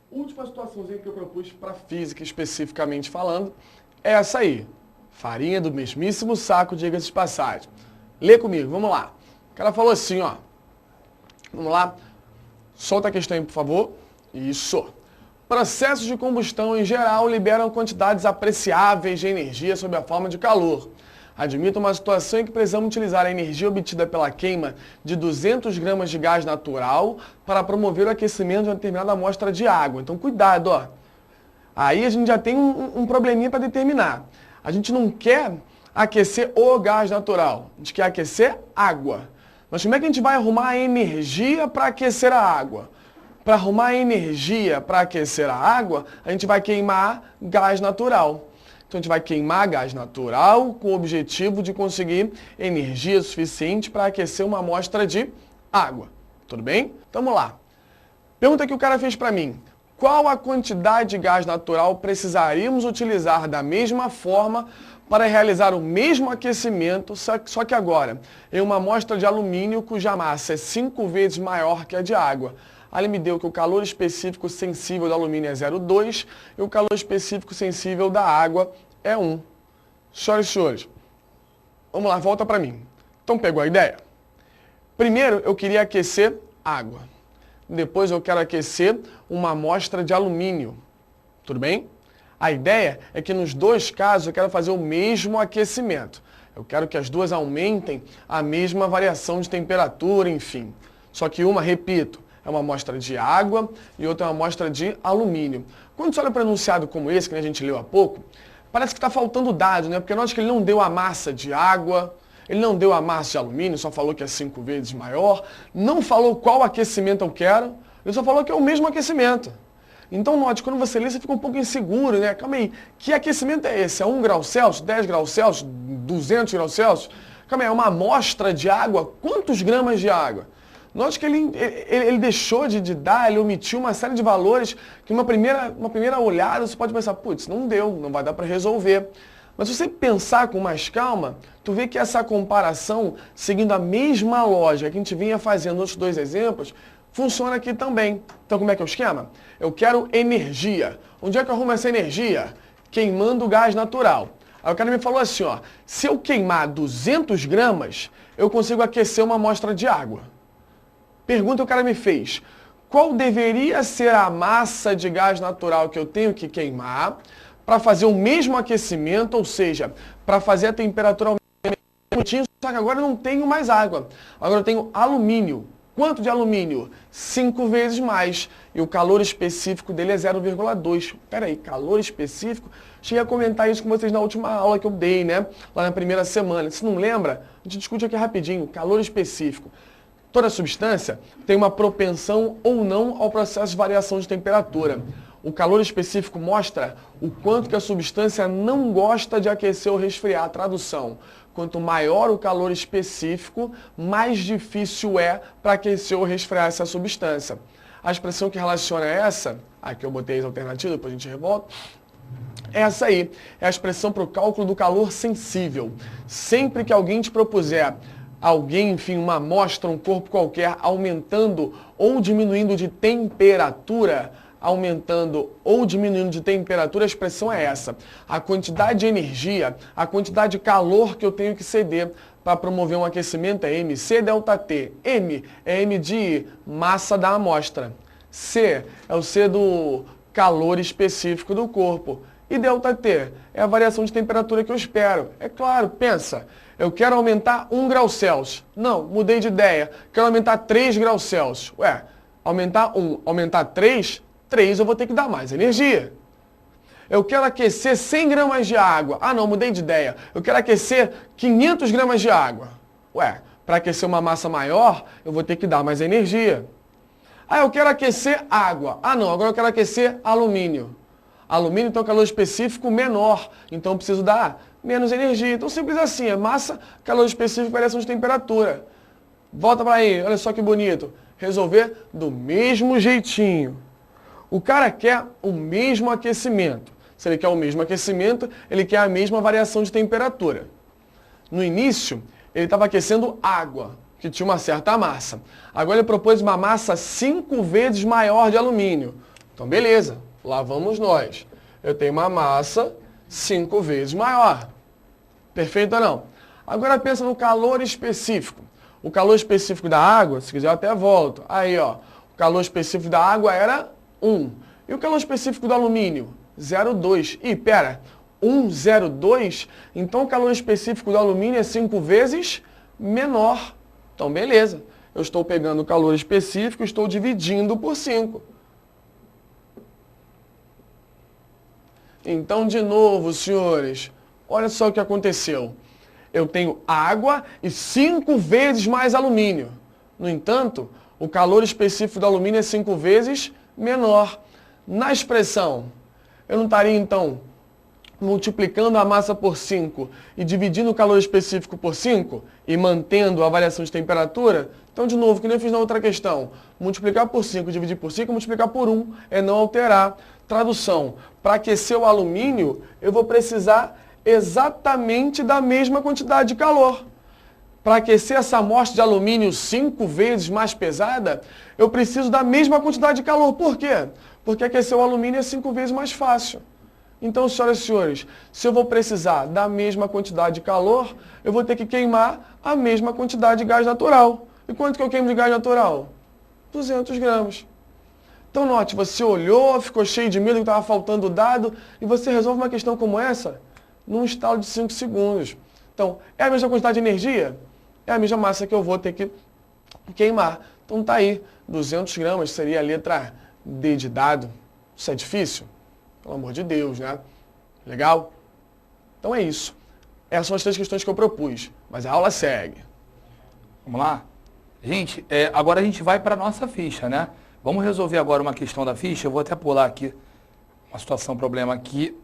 S4: Última situaçãozinha que eu propus para física especificamente falando é essa aí. Farinha do mesmíssimo saco, diga-se de passagem. Lê comigo, vamos lá. O cara falou assim, ó. Vamos lá. Solta a questão aí, por favor. Isso. Processos de combustão, em geral, liberam quantidades apreciáveis de energia sob a forma de calor. Admita uma situação em que precisamos utilizar a energia obtida pela queima de 200 gramas de gás natural para promover o aquecimento de uma determinada amostra de água. Então, cuidado, ó. Aí a gente já tem um probleminha para determinar. A gente não quer aquecer o gás natural, a gente quer aquecer água. Mas como é que a gente vai arrumar a energia para aquecer a água? Para arrumar energia para aquecer a água, a gente vai queimar gás natural. Então a gente vai queimar gás natural com o objetivo de conseguir energia suficiente para aquecer uma amostra de água. Tudo bem? Então vamos lá. Pergunta que o cara fez para mim. Qual a quantidade de gás natural precisaríamos utilizar da mesma forma para realizar o mesmo aquecimento, só que agora em uma amostra de alumínio cuja massa é 5 vezes maior que a de água? Aí ele me deu que o calor específico sensível do alumínio é 0,2 e o calor específico sensível da água é 1. Senhoras e senhores, vamos lá, volta para mim. Então pegou a ideia? Primeiro eu queria aquecer água. Depois eu quero aquecer uma amostra de alumínio. Tudo bem? A ideia é que nos dois casos eu quero fazer o mesmo aquecimento. Eu quero que as duas aumentem a mesma variação de temperatura, enfim. Só que uma, repito, é uma amostra de água e outra é uma amostra de alumínio. Quando você olha para um enunciado como esse, que a gente leu há pouco, parece que está faltando dado, né? Porque nós que ele não deu a massa de água, ele não deu a massa de alumínio, só falou que é 5 vezes maior, não falou qual aquecimento eu quero, ele só falou que é o mesmo aquecimento. Então, note, quando você lê, você fica um pouco inseguro, né? Calma aí, que aquecimento é esse? É 1 grau Celsius, 10 graus Celsius, 200 graus Celsius? Calma aí, é uma amostra de água? Quantos gramas de água? Note que ele deixou de dar, ele omitiu uma série de valores que uma primeira olhada você pode pensar, putz, não deu, não vai dar para resolver. Mas se você pensar com mais calma, tu vê que essa comparação, seguindo a mesma lógica que a gente vinha fazendo nos 2 exemplos, funciona aqui também. Então como é que é o esquema? Eu quero energia. Onde é que eu arrumo essa energia? Queimando gás natural. Aí o cara me falou assim, ó, se eu queimar 200 gramas, eu consigo aquecer uma amostra de água. Pergunta que o cara me fez, qual deveria ser a massa de gás natural que eu tenho que queimar para fazer o mesmo aquecimento, ou seja, para fazer a temperatura aumentar, só que agora eu não tenho mais água. Agora eu tenho alumínio. Quanto de alumínio? 5 vezes mais. E o calor específico dele é 0,2. Peraí, calor específico? Cheguei a comentar isso com vocês na última aula que eu dei, né? Lá na primeira semana. Se não lembra, a gente discute aqui rapidinho. Calor específico. Toda substância tem uma propensão ou não ao processo de variação de temperatura. O calor específico mostra o quanto que a substância não gosta de aquecer ou resfriar. Tradução: quanto maior o calor específico, mais difícil é para aquecer ou resfriar essa substância. A expressão que relaciona essa, aqui eu botei as alternativas, depois a gente revolta, essa aí é a expressão para o cálculo do calor sensível. Sempre que alguém te propuser, alguém, enfim, uma amostra, um corpo qualquer, aumentando ou diminuindo de temperatura, aumentando ou diminuindo de temperatura, a expressão é essa. A quantidade de energia, a quantidade de calor que eu tenho que ceder para promover um aquecimento é MC delta T. M é M de massa da amostra. C é o C do calor específico do corpo. E delta T é a variação de temperatura que eu espero. É claro, pensa, eu quero aumentar 1 grau Celsius. Não, mudei de ideia. Quero aumentar 3 graus Celsius. Ué, aumentar 1, aumentar 3 eu vou ter que dar mais energia. Eu quero aquecer 100 gramas de água. Ah, não, mudei de ideia. Eu quero aquecer 500 gramas de água. Ué, para aquecer uma massa maior, eu vou ter que dar mais energia. Ah, eu quero aquecer água. Ah, não, agora eu quero aquecer alumínio. Alumínio tem um calor específico menor, então eu preciso dar menos energia. Então, simples assim, é massa, calor específico, variação de temperatura. Volta para aí, olha só que bonito. Resolver do mesmo jeitinho. O cara quer o mesmo aquecimento. Se ele quer o mesmo aquecimento, ele quer a mesma variação de temperatura. No início, ele estava aquecendo água, que tinha uma certa massa. Agora ele propôs uma massa 5 vezes maior de alumínio. Então, beleza, lá vamos nós. Eu tenho uma massa 5 vezes maior. Perfeito ou não? Agora pensa no calor específico. O calor específico da água, se quiser eu até volto. Aí, ó, o calor específico da água era 1. E o calor específico do alumínio? 0,2. Ih, pera, 1,02? Então o calor específico do alumínio é 5 vezes menor. Então, beleza. Eu estou pegando o calor específico e estou dividindo por 5. Então, de novo, senhores, olha só o que aconteceu. Eu tenho água e 5 vezes mais alumínio. No entanto, o calor específico do alumínio é 5 vezes menor. Na expressão, eu não estaria, então, multiplicando a massa por 5 e dividindo o calor específico por 5 e mantendo a variação de temperatura? Então, de novo, que nem eu fiz na outra questão, multiplicar por 5, dividir por 5, multiplicar por 1 é não alterar. Tradução, para aquecer o alumínio, eu vou precisar exatamente da mesma quantidade de calor. Para aquecer essa amostra de alumínio 5 vezes mais pesada, eu preciso da mesma quantidade de calor. Por quê? Porque aquecer o alumínio é 5 vezes mais fácil. Então, senhoras e senhores, se eu vou precisar da mesma quantidade de calor, eu vou ter que queimar a mesma quantidade de gás natural. E quanto que eu queimo de gás natural? 200 gramas. Então, note, você olhou, ficou cheio de medo que estava faltando dado, e você resolve uma questão como essa num estalo de 5 segundos. Então, é a mesma quantidade de energia? É a mesma massa que eu vou ter que queimar. Então, tá aí, 200 gramas seria a letra D de dado. Isso é difícil? Pelo amor de Deus, né? Legal? Então é isso. Essas são as 3 questões que eu propus, mas a aula segue.
S3: Vamos lá? Gente, agora a gente vai para a nossa ficha, né? Vamos resolver agora uma questão da ficha. Eu vou até pular aqui uma situação, problema aqui.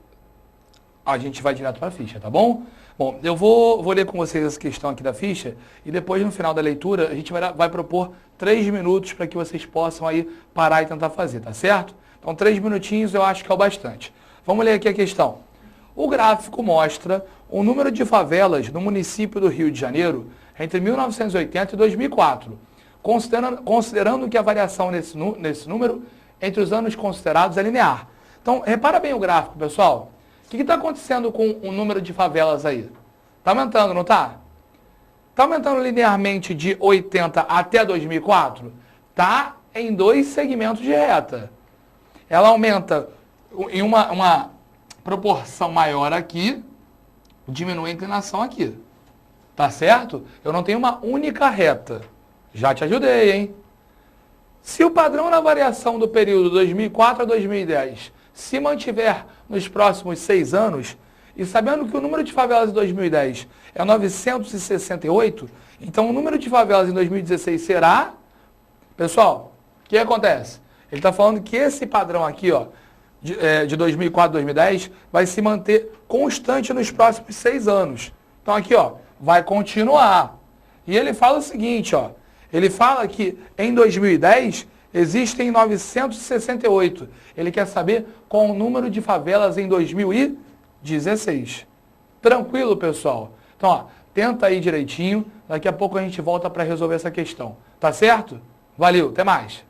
S3: A gente vai direto para a ficha, tá bom? Bom, eu vou ler com vocês essa questão aqui da ficha e depois, no final da leitura, a gente vai propor 3 minutos para que vocês possam aí parar e tentar fazer, tá certo? Então, 3 minutinhos eu acho que é o bastante. Vamos ler aqui a questão. O gráfico mostra o número de favelas no município do Rio de Janeiro entre 1980 e 2004, considerando que a variação nesse número entre os anos considerados é linear. Então, repara bem o gráfico, pessoal. O que está acontecendo com o número de favelas aí? Está aumentando, não está? Está aumentando linearmente de 80 até 2004? Está em 2 segmentos de reta. Ela aumenta em uma proporção maior aqui, diminui a inclinação aqui. Tá certo? Eu não tenho uma única reta. Já te ajudei, hein? Se o padrão na variação do período 2004 a 2010 se mantiver nos próximos 6 anos, e sabendo que o número de favelas em 2010 é 968, então o número de favelas em 2016 será... Pessoal, o que acontece? Ele está falando que esse padrão aqui, ó, de 2004 a 2010, vai se manter constante nos próximos 6 anos. Então aqui, ó, vai continuar. E ele fala o seguinte, ó, ele fala que em 2010 existem 968. Ele quer saber qual o número de favelas em 2016. Tranquilo, pessoal? Então, ó, tenta aí direitinho. Daqui a pouco a gente volta para resolver essa questão. Tá certo? Valeu, até mais.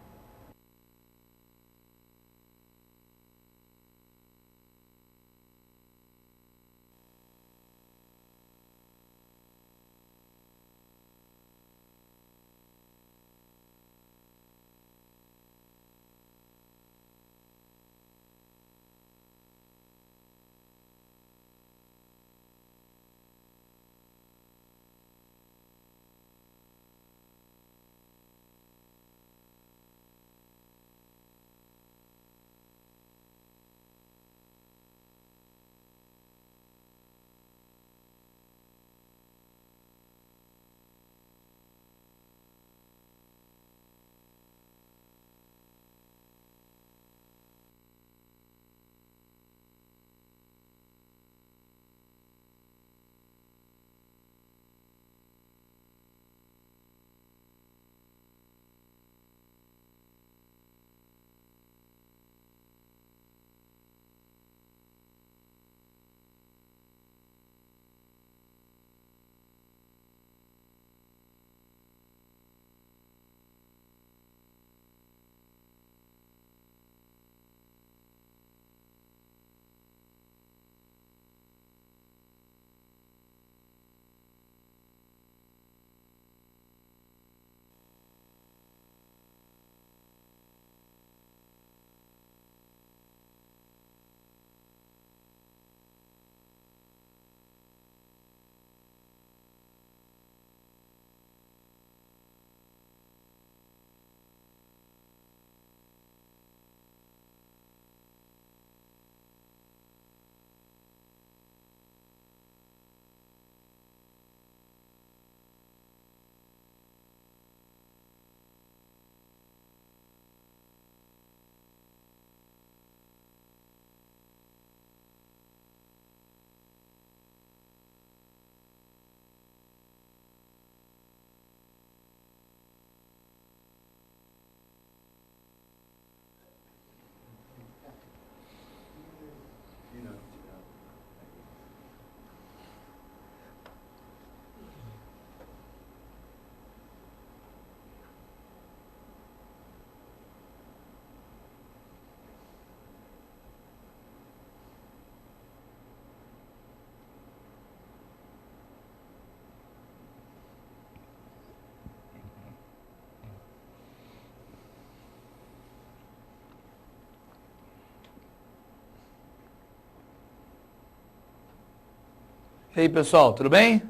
S3: E aí, pessoal, tudo bem?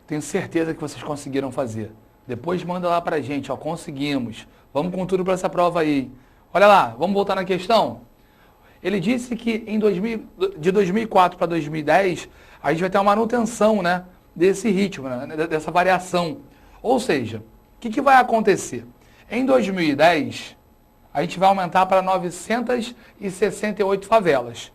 S3: Tenho certeza que vocês conseguiram fazer. Depois manda lá pra gente, ó, conseguimos. Vamos com tudo para essa prova aí. Olha lá, vamos voltar na questão? Ele disse que de 2004 para 2010, a gente vai ter uma manutenção, né, desse ritmo, né, dessa variação. Ou seja, o que vai acontecer? Em 2010, a gente vai aumentar para 968 favelas.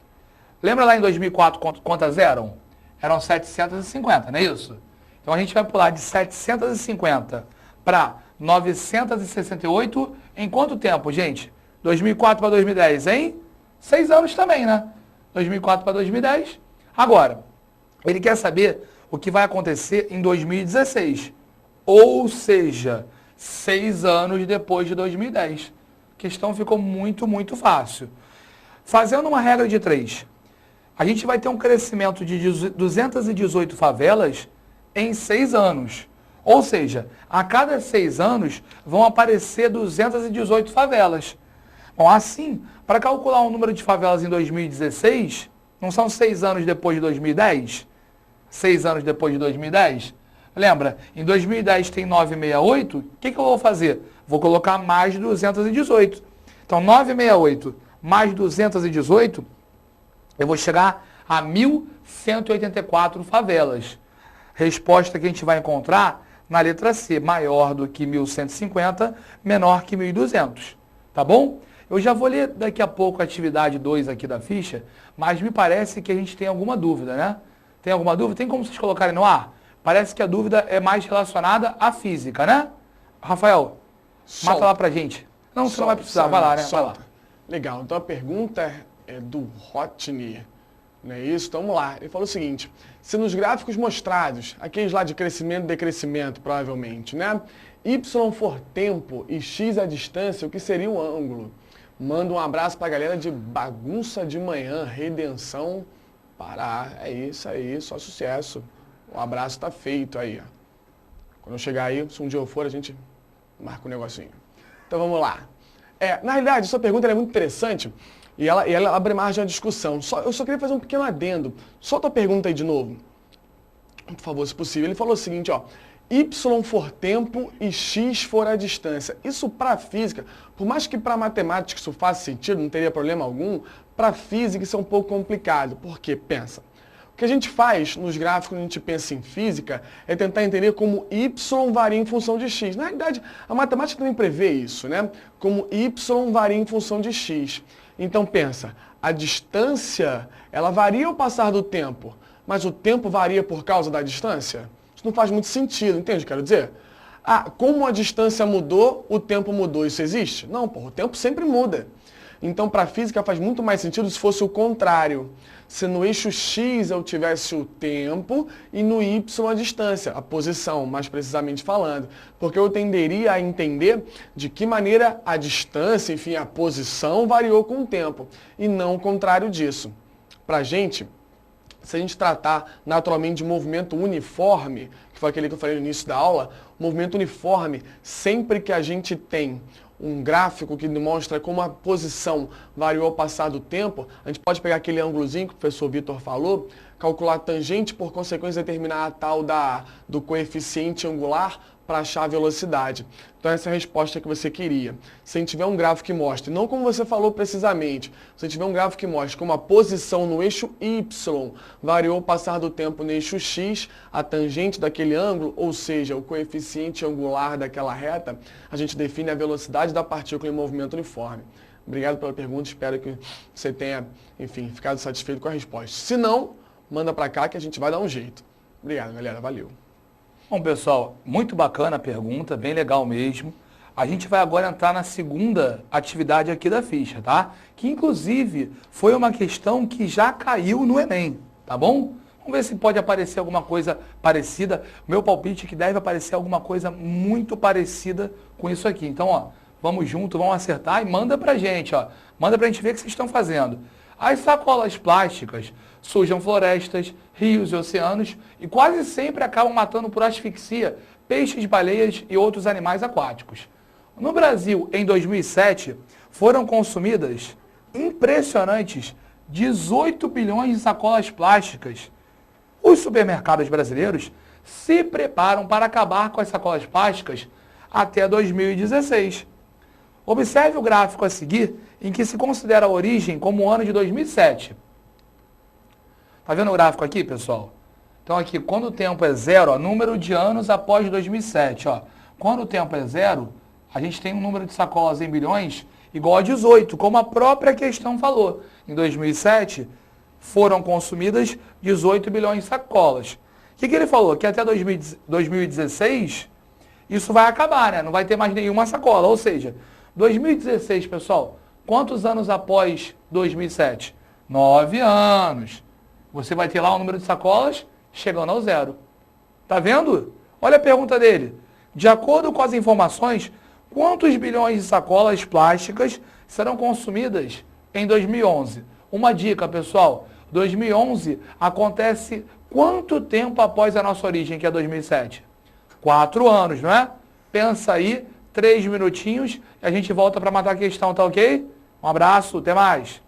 S3: Lembra lá em 2004 quantas eram? Eram 750, não é isso? Então a gente vai pular de 750 para 968 em quanto tempo, gente? 2004 para 2010, hein? 6 anos também, né? 2004 para 2010. Agora, ele quer saber o que vai acontecer em 2016. Ou seja, 6 anos depois de 2010. A questão ficou muito, muito fácil. Fazendo uma regra de 3, a gente vai ter um crescimento de 218 favelas em 6 anos. Ou seja, a cada 6 anos vão aparecer 218 favelas. Bom, assim, para calcular o número de favelas em 2016, não são 6 anos depois de 2010? 6 anos depois de 2010? Lembra, em 2010 tem 968, o que eu vou fazer? Vou colocar mais 218. Então, 968 mais 218, eu vou chegar a 1.184 favelas. Resposta que a gente vai encontrar na letra C, maior do que 1.150, menor que 1.200. Tá bom? Eu já vou ler daqui a pouco a atividade 2 aqui da ficha, mas me parece que a gente tem alguma dúvida, né? Tem alguma dúvida? Tem como vocês colocarem no ar? Parece que a dúvida é mais relacionada à física, né? Rafael,
S4: Solta.
S3: mata lá pra gente. Não, você não vai precisar, vai lá, né? Vai lá.
S4: Legal, então a pergunta é do Rodney, não é isso? Então vamos lá. Ele falou o seguinte, se nos gráficos mostrados, aqueles lá de crescimento e decrescimento, provavelmente, né? Y for tempo e X a distância, o que seria um ângulo? Manda um abraço pra galera de Bagunça de Manhã, Redenção, Pará. É isso aí, só sucesso. O abraço tá feito aí, ó. Quando eu chegar aí, se um dia eu for, a gente marca um negocinho. Então vamos lá. Na realidade, sua pergunta é muito interessante e ela abre margem à discussão. Eu só queria fazer um pequeno adendo. Solta a pergunta aí de novo, por favor, se possível. Ele falou o seguinte, ó. Y for tempo e X for a distância. Isso para a física, por mais que para a matemática isso faça sentido, não teria problema algum, para a física isso é um pouco complicado. Porque, pensa, o que a gente faz nos gráficos, quando a gente pensa em física, é tentar entender como Y varia em função de X. Na realidade, a matemática também prevê isso, né? Como Y varia em função de X. Então, pensa, a distância, ela varia ao passar do tempo, mas o tempo varia por causa da distância? Isso não faz muito sentido, entende o que eu quero dizer? Como a distância mudou, o tempo mudou. Isso existe? Não, o tempo sempre muda. Então, para a física faz muito mais sentido se fosse o contrário. Se no eixo X eu tivesse o tempo e no Y a distância, a posição, mais precisamente falando. Porque eu tenderia a entender de que maneira a distância, enfim, a posição variou com o tempo. E não o contrário disso. Para a gente, se a gente tratar naturalmente de movimento uniforme, que foi aquele que eu falei no início da aula, movimento uniforme, sempre que a gente tem um gráfico que demonstra como a posição variou ao passar do tempo, a gente pode pegar aquele ângulozinho que o professor Vitor falou, calcular a tangente, por consequência determinar a tal do coeficiente angular para achar a velocidade. Então essa é a resposta que você queria. Se a gente tiver um gráfico que mostre, não como você falou precisamente, se a gente tiver um gráfico que mostre como a posição no eixo Y variou ao passar do tempo no eixo X, a tangente daquele ângulo, ou seja, o coeficiente angular daquela reta, a gente define a velocidade da partícula em movimento uniforme. Obrigado pela pergunta, espero que você tenha, enfim, ficado satisfeito com a resposta. Se não, manda para cá que a gente vai dar um jeito. Obrigado, galera. Valeu.
S3: Bom, pessoal, muito bacana a pergunta, bem legal mesmo. A gente vai agora entrar na segunda atividade aqui da ficha, tá? Que, inclusive, foi uma questão que já caiu no Enem, tá bom? Vamos ver se pode aparecer alguma coisa parecida. Meu palpite é que deve aparecer alguma coisa muito parecida com isso aqui. Então, ó, vamos junto, vamos acertar e manda pra gente, ó. Manda pra gente ver o que vocês estão fazendo. As sacolas plásticas sujam florestas, rios e oceanos e quase sempre acabam matando por asfixia peixes, baleias e outros animais aquáticos. No Brasil, em 2007, foram consumidas impressionantes 18 bilhões de sacolas plásticas. Os supermercados brasileiros se preparam para acabar com as sacolas plásticas até 2016. Observe o gráfico a seguir, em que se considera a origem como o ano de 2007. Tá vendo o gráfico aqui, pessoal? Então aqui, quando o tempo é zero, ó, número de anos após 2007. Ó. Quando o tempo é zero, a gente tem um número de sacolas em bilhões igual a 18, como a própria questão falou. Em 2007, foram consumidas 18 bilhões de sacolas. O que ele falou? Que até 2016, isso vai acabar, né? Não vai ter mais nenhuma sacola. Ou seja, 2016, pessoal, quantos anos após 2007? 9 anos. Você vai ter lá o número de sacolas chegando ao zero. Tá vendo? Olha a pergunta dele. De acordo com as informações, quantos bilhões de sacolas plásticas serão consumidas em 2011? Uma dica, pessoal. 2011 acontece quanto tempo após a nossa origem, que é 2007? 4 anos, não é? Pensa aí, 3 minutinhos e a gente volta para matar a questão, tá ok? Um abraço, até mais.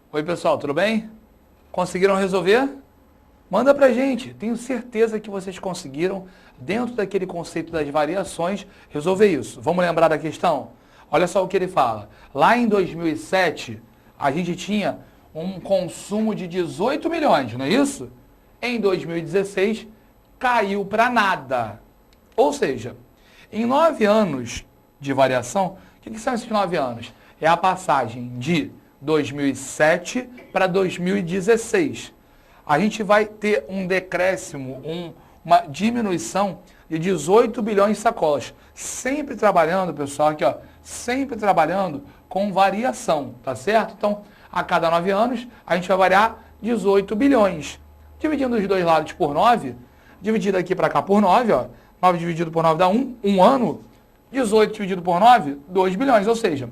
S3: Oi, pessoal, tudo bem? Conseguiram resolver? Manda pra gente. Tenho certeza que vocês conseguiram, dentro daquele conceito das variações, resolver isso. Vamos lembrar da questão? Olha só o que ele fala. Lá em 2007, a gente tinha um consumo de 18 milhões, não é isso? Em 2016, caiu para nada. Ou seja, em 9 anos de variação, o que são esses 9 anos? É a passagem de 2007 para 2016. A gente vai ter um decréscimo, uma diminuição de 18 bilhões de sacolas. Sempre trabalhando, pessoal, aqui ó, sempre trabalhando com variação, tá certo? Então, a cada 9 anos, a gente vai variar 18 bilhões. Dividindo os dois lados por 9, dividido aqui para cá por 9, ó, 9 dividido por 9 dá 1 ano, 18 dividido por 9, 2 bilhões, ou seja,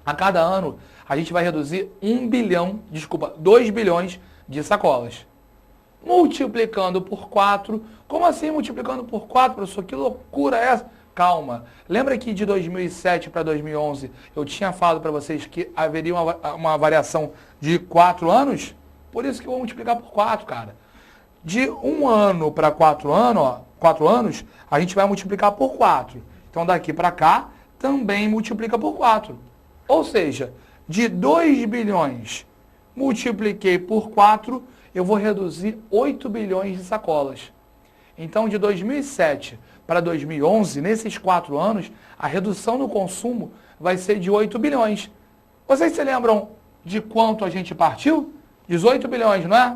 S3: a cada ano a gente vai reduzir 2 bilhões de sacolas. Multiplicando por 4, como assim multiplicando por 4, professor? Que loucura é essa? Calma, lembra que de 2007 para 2011 eu tinha falado para vocês que haveria uma variação de 4 anos? Por isso que eu vou multiplicar por 4, cara. De 1 ano para 4 anos, ó, 4 anos, a gente vai multiplicar por 4. Então daqui para cá também multiplica por 4. Ou seja, de 2 bilhões multipliquei por 4, eu vou reduzir 8 bilhões de sacolas. Então, de 2007 para 2011, nesses 4 anos, a redução no consumo vai ser de 8 bilhões. Vocês se lembram de quanto a gente partiu? 18 bilhões, não é?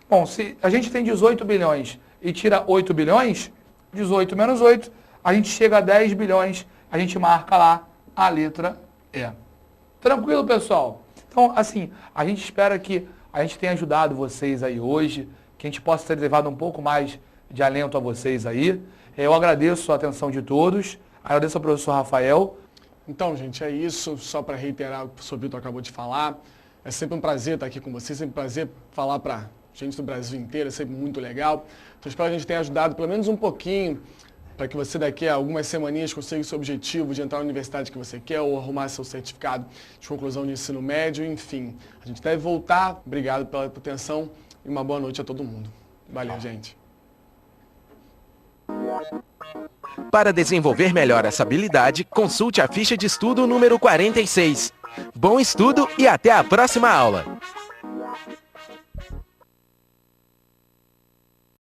S3: Bom, se a gente tem 18 bilhões e tira 8 bilhões, 18 menos 8, a gente chega a 10 bilhões, a gente marca lá a letra E. Tranquilo, pessoal? Então, assim, a gente espera que a gente tenha ajudado vocês aí hoje, que a gente possa ter levado um pouco mais de alento a vocês aí. Eu agradeço a atenção de todos, agradeço ao professor Rafael.
S4: Então, gente, é isso. Só para reiterar o que o professor Vitor acabou de falar. É sempre um prazer estar aqui com vocês, sempre um prazer falar para gente do Brasil inteiro, é sempre muito legal. Então, espero que a gente tenha ajudado pelo menos um pouquinho para que você daqui a algumas semaninhas consiga o seu objetivo de entrar na universidade que você quer ou arrumar seu certificado de conclusão de ensino médio, enfim. A gente deve voltar. Obrigado pela atenção e uma boa noite a todo mundo. Valeu, gente.
S2: Para desenvolver melhor essa habilidade, consulte a ficha de estudo número 46. Bom estudo e até a próxima aula!